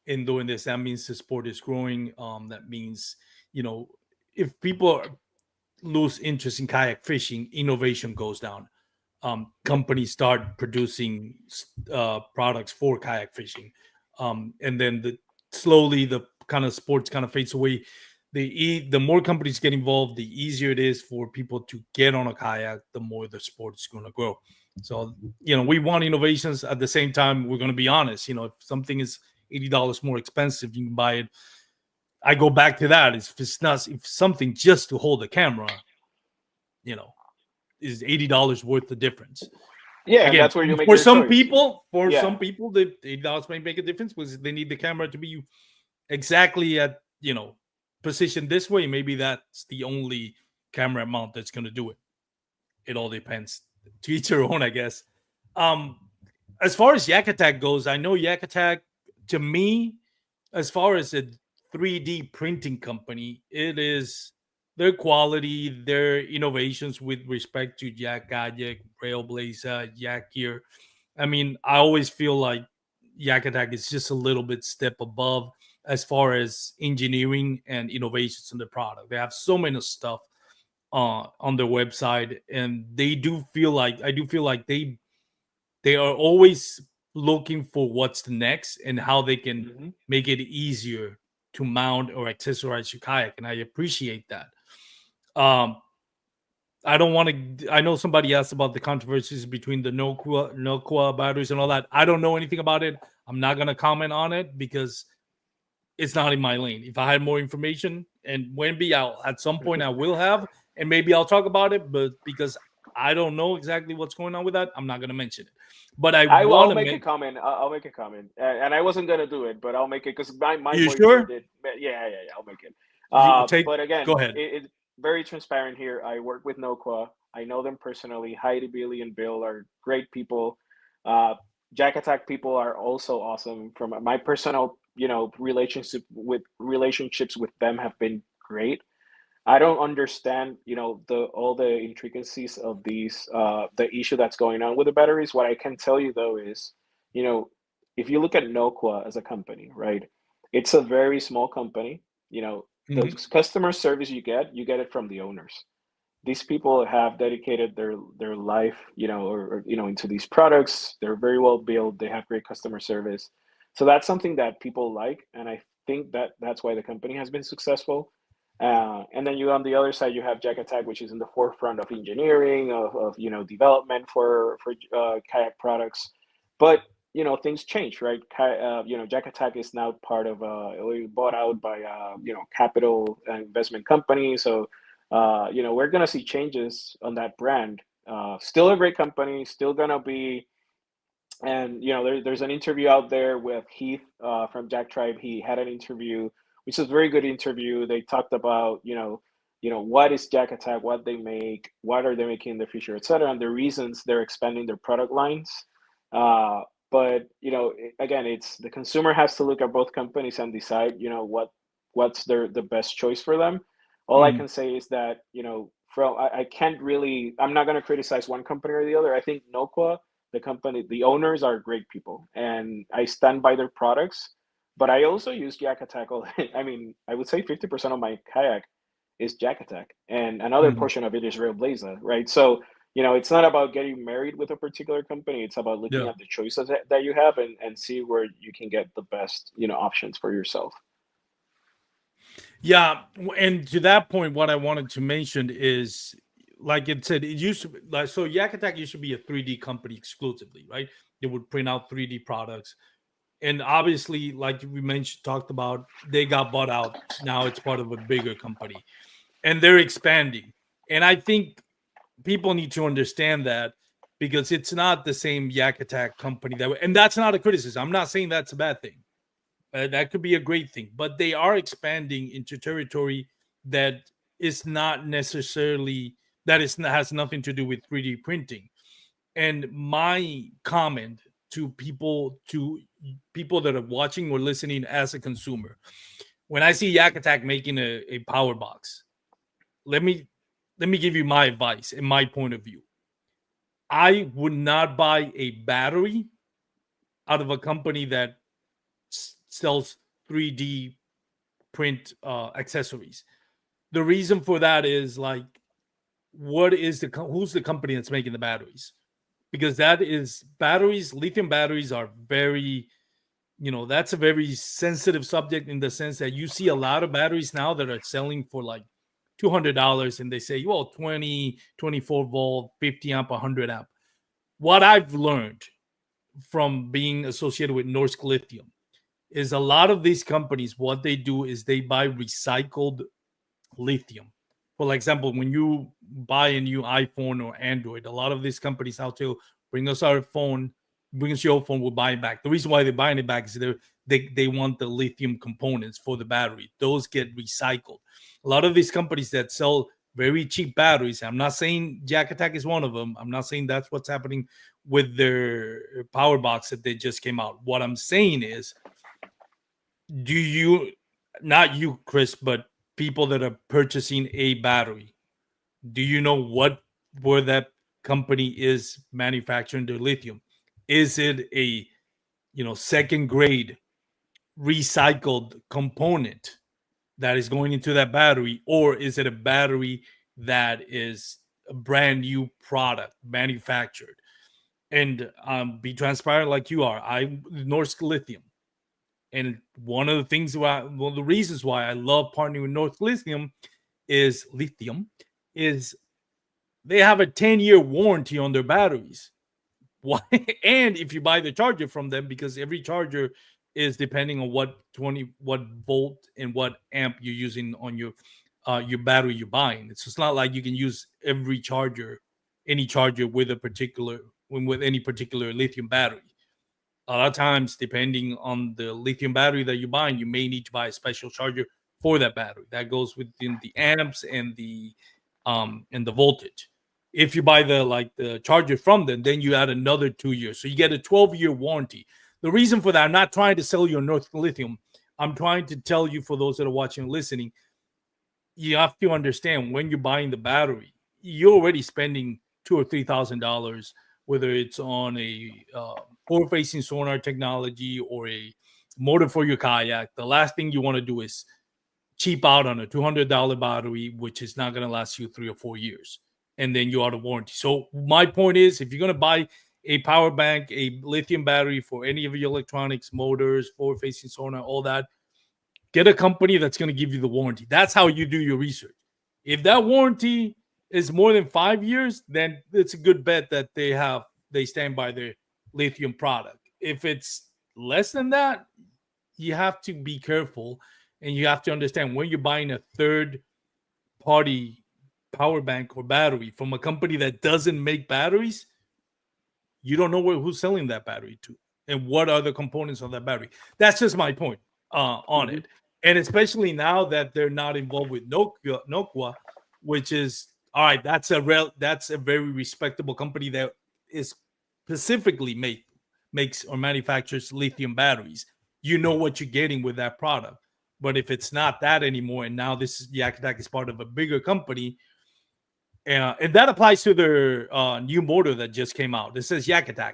in doing this. That means the sport is growing. That means, you know, if people lose interest in kayak fishing, innovation goes down.
Yep.
Companies start producing products for kayak fishing, and then slowly the kind of sports kind of fades away. The more companies get involved, the easier it is for people to get on a kayak. The more the sport is going to grow. So we want innovations. At the same time, we're going to be honest. If something is $80 more expensive, you can buy it. I go back to that. If something just to hold a camera, you know, is $80 worth the difference?
Yeah, and
Again,
that's where you make
for
your
some
choice.
people,
Yeah.
the $80 may make a difference because they need the camera to be exactly at positioned this way. Maybe that's the only camera mount that's going to do it. It all depends. To each their own, I guess. Um, as far as Yak Attack goes, I know Yak Attack, to me, as far as a 3D printing company, it is their quality, their innovations with respect to Yak Gadget, Railblazer, Yak Gear. I mean, I always feel like Yak Attack is just a little bit step above as far as engineering and innovations in the product. They have so many stuff on their website, and I do feel like they are always looking for what's the next and how they can
Hmm.
make it easier to mount or accessorize your kayak, and I appreciate that. um I don't want to. I know somebody asked about the controversies between the no batteries and all that. I don't know anything about it. I'm not gonna comment on it because it's not in my lane. If I had more information, and when be out at some point I will have, and maybe I'll talk about it. But because I don't know exactly what's going on with that, I'm not gonna mention it. But I want
I'll
to
make a
make.
comment. I'll make a comment, and I wasn't gonna do it, but I'll make it because my
You
boyfriend
sure?
did. Yeah. I'll make it.
You take.
But
Go
again,
ahead.
it very transparent here. I work with Noqua. I know them personally. Heidi, Billy, and Bill are great people. Uh, Jack Attack people are also awesome. From my personal, relationships with them have been great. I don't understand, the all the intricacies of the issue that's going on with the batteries. What I can tell you though is, you know, if you look at Noqua as a company, right? It's a very small company. The
Mhm.
customer service you get it from the owners. These people have dedicated their life, or into these products. They're very well built. They have great customer service. So that's something that people like, and I think that that's why the company has been successful. And then you on the other side, you have Jack Attack, which is in the forefront of engineering, of development for kayak products. But things change, right? Jack Attack is now part of bought out by capital investment company. So we're gonna see changes on that brand. Still a great company, still gonna be And there's an interview out there with Heath from Jack Tribe. He had an interview, which is a very good interview. They talked about what is Jack Attack, what they make, what are they making in the future, etc., and the reasons they're expanding their product lines. But again, it's the consumer has to look at both companies and decide what's the best choice for them. All I
Mhm.
can say is that I can't really, I'm not going to criticize one company or the other. I think Noqua, the company, the owners are great people, and I stand by their products. But I also use Jack Attack. I mean, I would say 50% of my kayak is Jack Attack, and another
Mhm.
portion of it is Real Blazer, right? So it's not about getting married with a particular company. It's about looking
Yeah.
at the choices that you have, and see where you can get the best options for yourself.
Yeah, and to that point, what I wanted to mention is, like it said, it used to be like, so Yak Attack used to be a 3D company exclusively, right? They would print out 3D products, and obviously, like we mentioned, talked about, they got bought out. Now it's part of a bigger company, and they're expanding. And I think people need to understand that, because it's not the same Yak Attack company and that's not a criticism. I'm not saying that's a bad thing. That could be a great thing, but they are expanding into territory that is not necessarily, has nothing to do with 3D printing. And my comment to people that are watching or listening as a consumer, when I see Yak Attack making a power box, let me let me give you my advice and my point of view. I would not buy a battery out of a company that sells 3D print accessories. The reason for that is, like, who's the company that's making the batteries? Because that is batteries, lithium batteries are very, that's a very sensitive subject, in the sense that you see a lot of batteries now that are selling for like $200, and they say, well, 20, 24 volt, 50 amp, 100 amp. What I've learned from being associated with Norsk Lithium is, a lot of these companies, what they do is they buy recycled lithium. For example, when you buy a new iPhone or Android, a lot of these companies out there, bring us our phone, bring us your phone, we'll buy it back. The reason why they're buying it back is they want the lithium components for the battery. Those get recycled. A lot of these companies that sell very cheap batteries, I'm not saying Jack Attack is one of them. I'm not saying that's what's happening with their power box that they just came out. What I'm saying is, do you, not you, Chris, but people that are purchasing a battery, do you know where that company is manufacturing their lithium? Is it a, second grade recycled component that is going into that battery, or is it a battery that is a brand new product manufactured? And be transparent like you are. I Norsk Lithium. And one of the reasons why I love partnering with North Lithium is they have a 10-year warranty on their batteries. Why? And if you buy the charger from them, because every charger is depending on what volt and what amp you're using on your battery you're buying. It's just not like you can use any charger with any particular lithium battery. A lot of times, depending on the lithium battery that you're buying, you may need to buy a special charger for that battery that goes within the amps and the voltage. If you buy the charger from them, then you add another 2 years, so you get a 12-year warranty. The reason for that, I'm not trying to sell you a North Lithium. I'm trying to tell you, for those that are watching and listening, you have to understand, when you're buying the battery, you're already spending $2,000 or $3,000, whether it's on a forward-facing sonar technology or a motor for your kayak. The last thing you want to do is cheap out on a $200 battery, which is not going to last you 3 or 4 years, and then you're out of warranty. So my point is, if you're going to buy a power bank, a lithium battery for any of your electronics, motors, forward-facing sonar, all that, get a company that's going to give you the warranty. That's how you do your research. If that warranty is more than 5 years, then it's a good bet that they stand by their lithium product. If it's less than that, you have to be careful, and you have to understand, when you're buying a third party power bank or battery from a company that doesn't make batteries, You don't know who's selling that battery to and what are the components of that battery. That's just my point on
Hmm.
it. And especially now that they're not involved with Nokia, which is all right. That's a very respectable company that is specifically makes or manufactures lithium batteries. You know what you're getting with that product. But if it's not that anymore, and now this is Yakutag is part of a bigger company, and that applies to their new motor that just came out. It says Yakutag.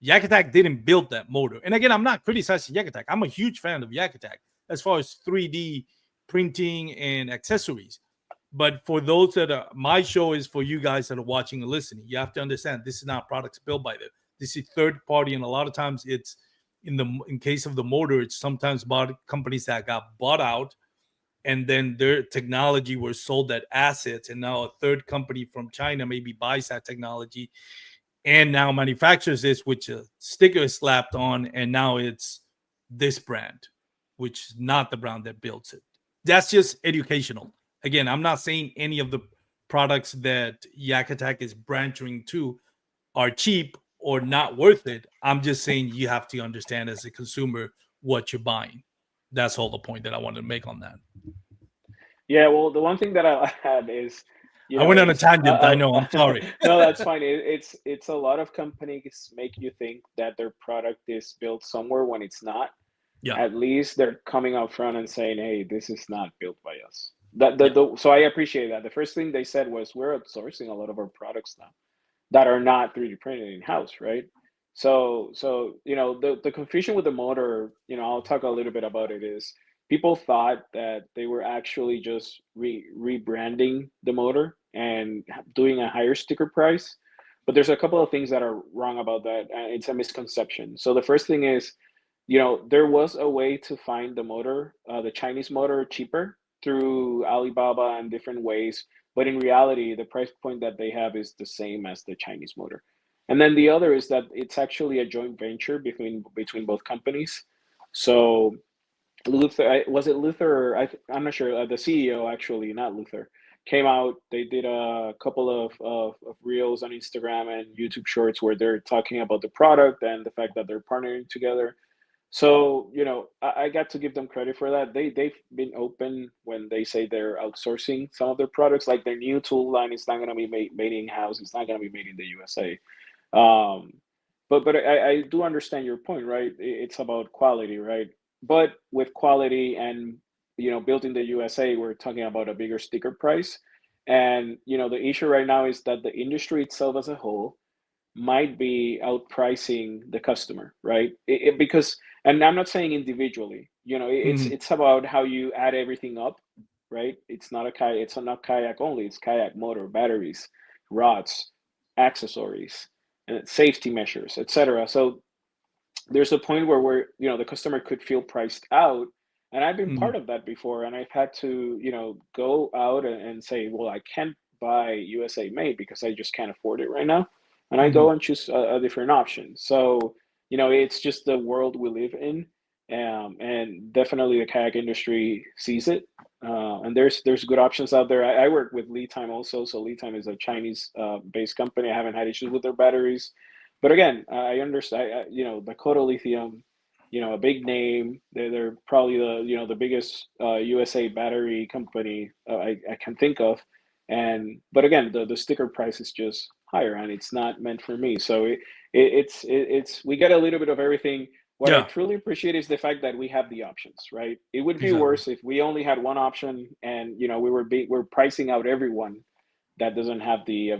Yakutag didn't build that motor. And again, I'm not criticizing Yakutag. I'm a huge fan of Yakutag as far as 3D printing and accessories. But for those that are, my show is for you guys that are watching and listening. You have to understand this is not products built by them. This is third party, and a lot of times it's in case of the motor, it's sometimes bought companies that got bought out and then their technology was sold at assets, and now a third company from China maybe buys that technology and now manufactures this, which a sticker is slapped on, and now it's this brand, which is not the brand that builds it. That's just educational. Again, I'm not saying any of the products that Yakatak is branching to are cheap or not worth it. I'm just saying you have to understand as a consumer what you're buying. That's all the point that I wanted to make on that.
Yeah, well, the one thing that I had is,
I went on a
it's
tangent. I know. I'm sorry.
no, that's fine. It's a lot of companies make you think that their product is built somewhere when it's not.
Yeah.
At least they're coming out front and saying, "Hey, this is not built by us." That
Yeah.
so I appreciate that. The first thing they said was, "We're outsourcing a lot of our products now that are not 3D printed in house," right? So the confusion with the motor, I'll talk a little bit about it, is people thought that they were actually just rebranding the motor and doing a higher sticker price. But there's a couple of things that are wrong about that. It's a misconception. So the first thing is, there was a way to find the motor, the Chinese motor, cheaper through Alibaba and different ways. But in reality, the price point that they have is the same as the Chinese motor. And then the other is that it's actually a joint venture between both companies. So Luther, was it Luther? I'm not sure. The CEO, actually, not Luther, came out. They did a couple of reels on Instagram and YouTube Shorts where they're talking about the product and the fact that they're partnering together. So, I got to give them credit for that. They've been open when they say they're outsourcing some of their products, like their new tool line is not going to be made in house. It's not going to be made in the USA. Um, but I do understand your point, right? It's about quality, right? But with quality and built in the USA, we're talking about a bigger sticker price. And the issue right now is that the industry itself as a whole might be outpricing the customer, right? Because, and I'm not saying individually,
Mhm.
it's about how you add everything up, right? It's not kayak only, it's kayak motor, batteries, rods, accessories, and safety measures, etc. So there's a point where the customer could feel priced out. And I've been
Mhm.
part of that before, and I've had to go out and say, well, I can't buy USA made because I just can't afford it right now, and I go
Mhm.
and choose a different option. So it's just the world we live in. And definitely the kayak industry sees it. And there's good options out there. I work with Lead Time also. So Lead Time is a Chinese based company. I haven't had issues with their batteries. But again, I understand. The Koto Lithium, a big name. They're probably the biggest USA battery company I can think of. But again, the sticker price is just higher, and it's not meant for me. So it's we get a little bit of everything. What I
Yeah.
truly appreciate is the fact that we have the options, right? It would be
Exactly.
worse if we only had one option, and we're pricing out everyone that doesn't have the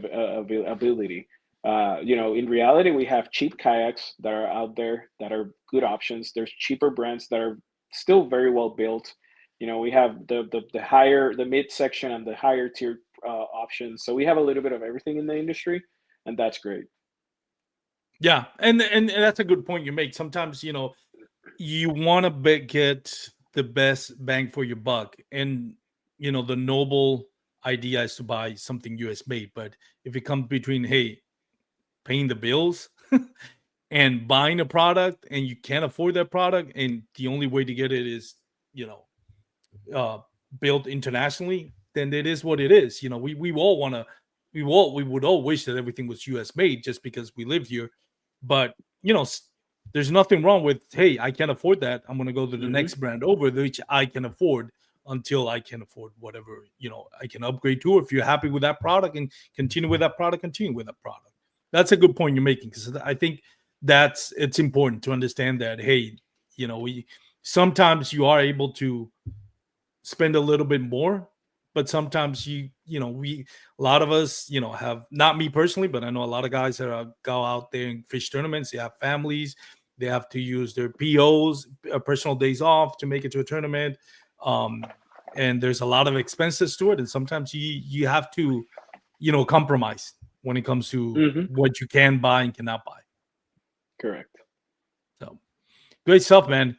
ability. In reality, we have cheap kayaks that are out there that are good options. There's cheaper brands that are still very well built. We have the higher, the mid section and the higher tier options. So we have a little bit of everything in the industry, and that's great.
Yeah, and that's a good point you make. Sometimes you want to get the best bang for your buck, and the noble idea is to buy something US made. But if it comes between paying the bills and buying a product, and you can't afford that product, and the only way to get it is you know uh, built internationally, then it is what it is. We all want to we would all wish that everything was US made just because we live here. But there's nothing wrong with, hey, I can't afford that, I'm going to go to the
Hmm.
next brand over which I can afford, until I can afford whatever I can upgrade to. If you're happy with that product and continue with that product, continue with that product. That's a good point you're making, because I think it's important to understand that, hey, we sometimes you are able to spend a little bit more, but sometimes we a lot of us have, not me personally, but I know a lot of guys that go out there and fish tournaments. They have families, they have to use their POs, personal days off, to make it to a tournament. um and there's a lot of expenses to it, and sometimes you have to compromise when it comes to
Hmm.
what you can buy and cannot buy.
Correct.
So great stuff, man.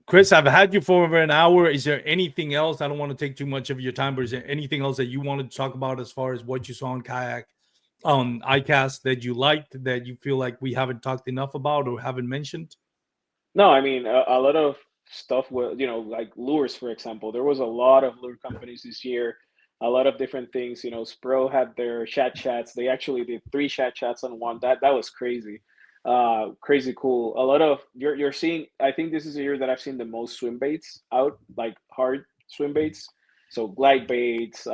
Chris, I've had you for over an hour. Is there anything else? I don't want to take too much of your time, but is there anything else that you wanted to talk about as far as what you saw on kayak, on ICAST, that you liked, that you feel like we haven't talked enough about or haven't mentioned?
No, I mean a lot of stuff was, like lures, for example. There was a lot of lure companies this year, a lot of different things. Spro had their chats. They actually did three chats on one. That was crazy, crazy cool. A lot of you're seeing. I think this is a year that I've seen the most swim baits out, like hard swim baits. So glide baits,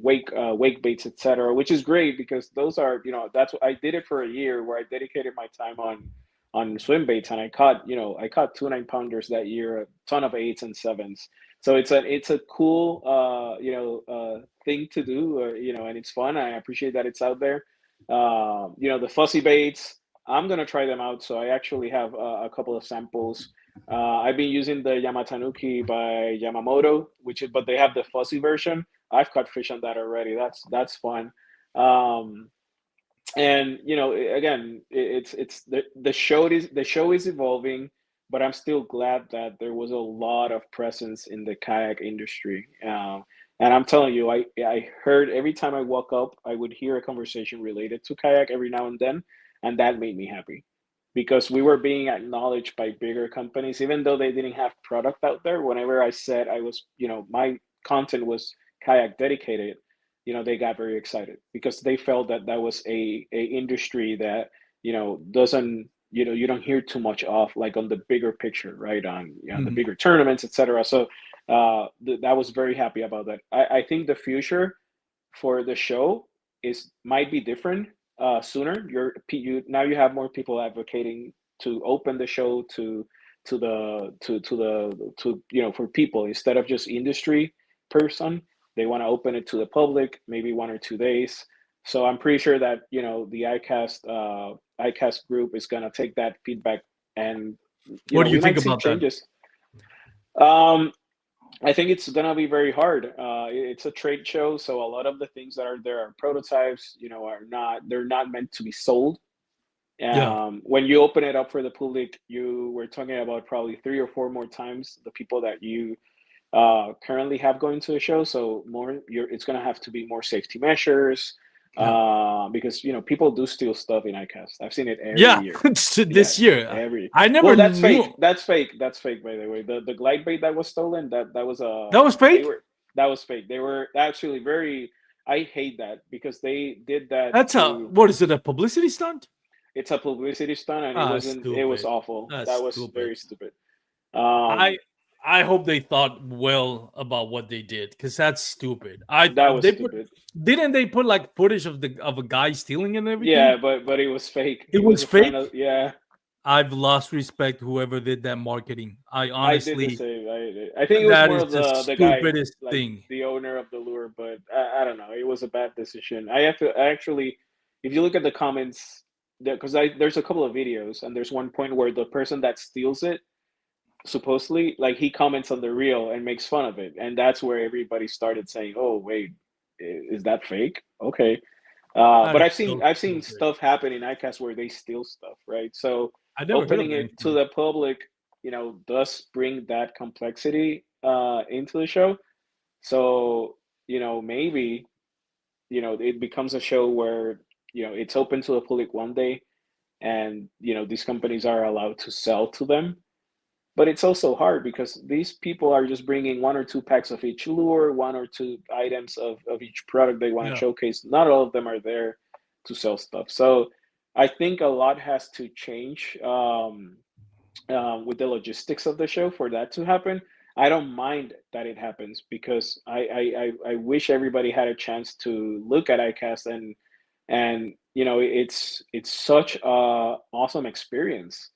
wake baits, etc., which is great because those are, that's what I did it for a year where I dedicated my time on swim baits, and I caught two 9 pounders that year, a ton of eights and sevens. So it's a cool thing to do, and it's fun. I appreciate that it's out there. The fussy baits, I'm gonna try them out. So I actually have a couple of samples. I've been using the Yamatanuki by Yamamoto, but they have the fuzzy version. I've caught fish on that already. That's fun. Um, and again, it's the show is evolving, but I'm still glad that there was a lot of presence in the kayak industry. And I'm telling you, I heard every time I walk up, I would hear a conversation related to kayak every now and then, and that made me happy because we were being acknowledged by bigger companies, even though they didn't have product out there. Whenever I said I was, my content was kayak dedicated, they got very excited because they felt that that was a industry that doesn't, you don't hear too much of, like on the bigger picture, right, on the
Mhm.
bigger tournaments, etc. So that was very happy about that. I think the future for the show is might be different sooner. Now you have more people advocating to open the show to for people instead of just industry person. They want to open it to the public, maybe 1 or 2 days. So I'm pretty sure that the ICAST group is gonna take that feedback, and
What do you
we
think
might see
about that?
changes. Um, I think it's gonna be very hard. It's a trade show, so a lot of the things that are there are prototypes. They're not meant to be sold.
Yeah.
When you open it up for the public, you were talking about probably 3 or 4 more times the people that you currently have going to the show. So it's going to have to be more safety measures,
Yeah.
because people do steal stuff in ICAST. I've seen it every
Yeah.
year. Yeah,
This year,
every.
I never
Well, that's
knew
fake. That's fake. That's fake. By the way, the glide bait that was stolen, that was
that was
they
fake.
were that was fake. They were actually very. I hate that because they did that
That's a,
to.
what is it, a publicity stunt?
It's a publicity stunt, and it
Ah,
wasn't. It was
stupid.
awful.
That's
That was
stupid.
very stupid.
I
Um,
I hope they thought well about what they did, because that's stupid. I
that was
they put
stupid.
Didn't they put like footage of a guy stealing and
Yeah,
everything?
but it was fake.
It
He was
was
a friend
fake.
of. Yeah,
I've lost respect whoever did that marketing. I
I did the
honestly,
same. I think it was
that
more
is
of
the
the guy,
stupidest
like
thing.
the owner of the lure, but I don't know. It was a bad decision. I have to actually, if you look at the comments, because there's a couple of videos, and there's one point where the person that steals it supposedly, like, he comments on the reel and makes fun of it, and that's where everybody started saying, "Oh wait, is that fake?" Okay.
That
But
is
I've
so
I've seen
stupid.
stuff happen in ICAST where they steal stuff, right? So
I never heard of
opening it to
anything.
the public, does bring that complexity into the show. So maybe it becomes a show where it's open to the public one day, and these companies are allowed to sell to them. But it's also hard because these people are just bringing 1 or 2 packs of each lure, 1 or 2 items of each product they want to
Yeah.
showcase. Not all of them are there to sell stuff. So I think a lot has to change with the logistics of the show for that to happen. I don't mind that it happens because I wish everybody had a chance to look at ICAST, and it's such a awesome experience.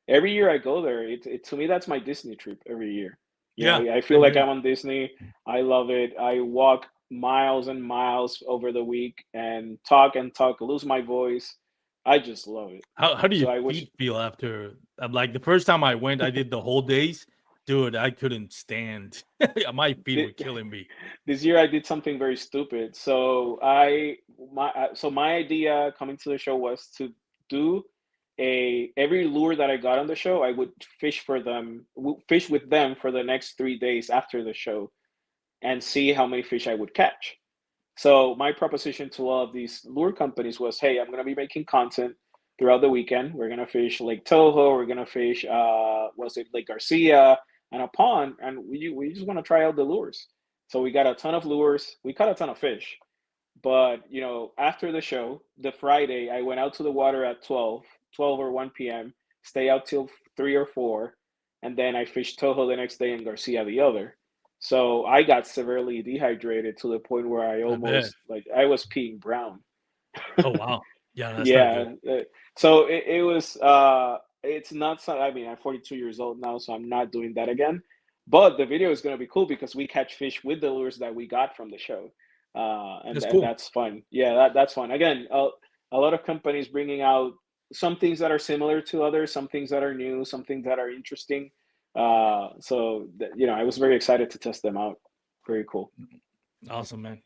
Every year I go there, to me that's my Disney trip every year.
Yeah,
I feel
same
like
here.
I'm on Disney. I love it. I walk miles and miles over the week and talk, lose my voice. I just love it.
How do your
So I wish
feet feel after? Like the first time I went, I did the whole days. Dude, I couldn't stand. My feet were
thi-
killing me.
this year I did something very stupid. So my idea coming to the show was to do a every lure that I got on the show, I would fish with them for the next 3 days after the show and see how many fish I would catch. So my proposition to all of these lure companies was, hey, I'm going to be making content throughout the weekend. We're going to fish Lake Toho. We're going to fish, was it Lake Garcia and a pond, and we just want to try out the lures. So we got a ton of lures. We caught a ton of fish. But after the show, the Friday, I went out to the water at 12 or 1 p.m., stay out till 3 or 4, and then I fished Toho the next day and Garcia the other. So I got severely dehydrated to the point where I
I bet.
almost like I was peeing brown.
Oh wow. Yeah, that's not good.
Yeah. So it was. It's not. I mean, I'm 42 years old now, so I'm not doing that again. But the video is going to be cool because we catch fish with the lures that we got from the show,
That's
and
cool.
that's fun. Yeah, that's fun. Again, a lot of companies bringing out some things that are similar to others, some things that are new, some things that are interesting. I was very excited to test them out. Very cool.
Awesome, man.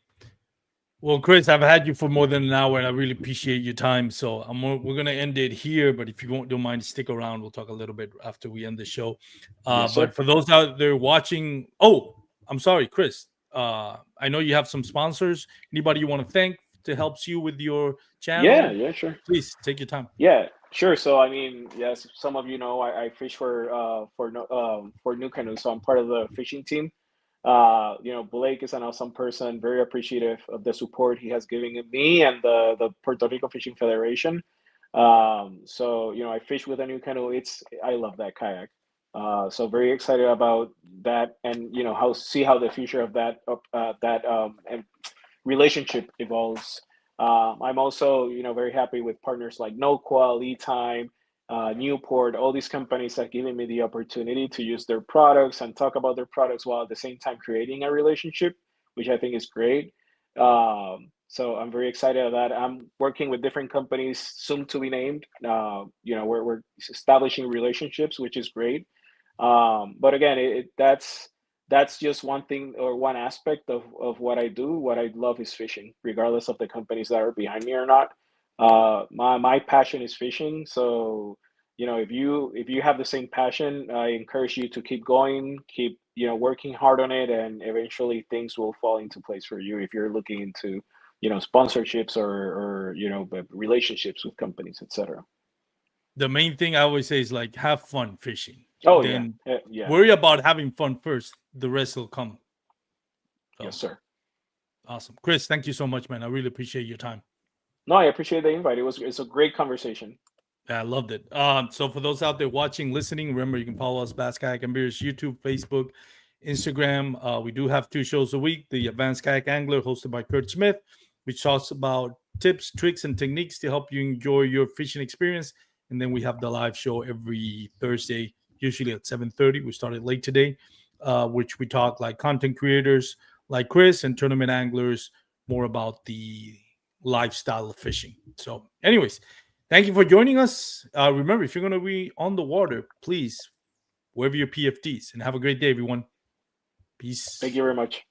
Well, Chris, I've had you for more than an hour, and I really appreciate your time. So we're gonna end it here. But if you don't mind, stick around. We'll talk a little bit after we end the show.
Yes,
But
sir.
for those out there watching, oh, I'm sorry, Chris. I know you have some sponsors. Anybody you want to thank to helps you with your
Yeah,
channel?
yeah, sure.
Please take your time.
Yeah, sure. So I mean, yes, some of you know I fish for New Canoe, so I'm part of the fishing team. Blake is an awesome person, very appreciative of the support he has given me and the Puerto Rico Fishing Federation. So I fish with a New Canoe. I love that kayak. So very excited about that, and how the future of that relationship evolves. I'm also, very happy with partners like NoQual, Lead Time, Newport. All these companies have given me the opportunity to use their products and talk about their products while at the same time creating a relationship, which I think is great. So I'm very excited about that. I'm working with different companies, soon to be named. We're establishing relationships, which is great. But again, that's just one thing or one aspect of what I do. What I love is fishing, regardless of the companies that are behind me or not. My passion is fishing. So, if you have the same passion, I encourage you to keep going, keep working hard on it, and eventually things will fall into place for you if you're looking into sponsorships or but relationships with companies, etc.
The main thing I always say is like have fun fishing.
Oh yeah,
Then
yeah,
worry about having fun first. The rest will come.
yes,
So
sir.
awesome, Chris. Thank you so much, man. I really appreciate your time.
No, I appreciate the invite. It's a great conversation.
Yeah, I loved it. So for those out there watching, listening, remember you can follow us, Bass Kayak and Beers, YouTube, Facebook, Instagram. We do have 2 shows a week. The Advanced Kayak Angler, hosted by Kurt Smith, which talks about tips, tricks, and techniques to help you enjoy your fishing experience. And then we have the live show every Thursday, usually at 7:30. We started late today, which we talk like content creators like Chris and tournament anglers more about the lifestyle of fishing. So, anyways, thank you for joining us. Remember, if you're going to be on the water, please wear your PFDs and have a great day, everyone.
Thank
Peace.
you very much.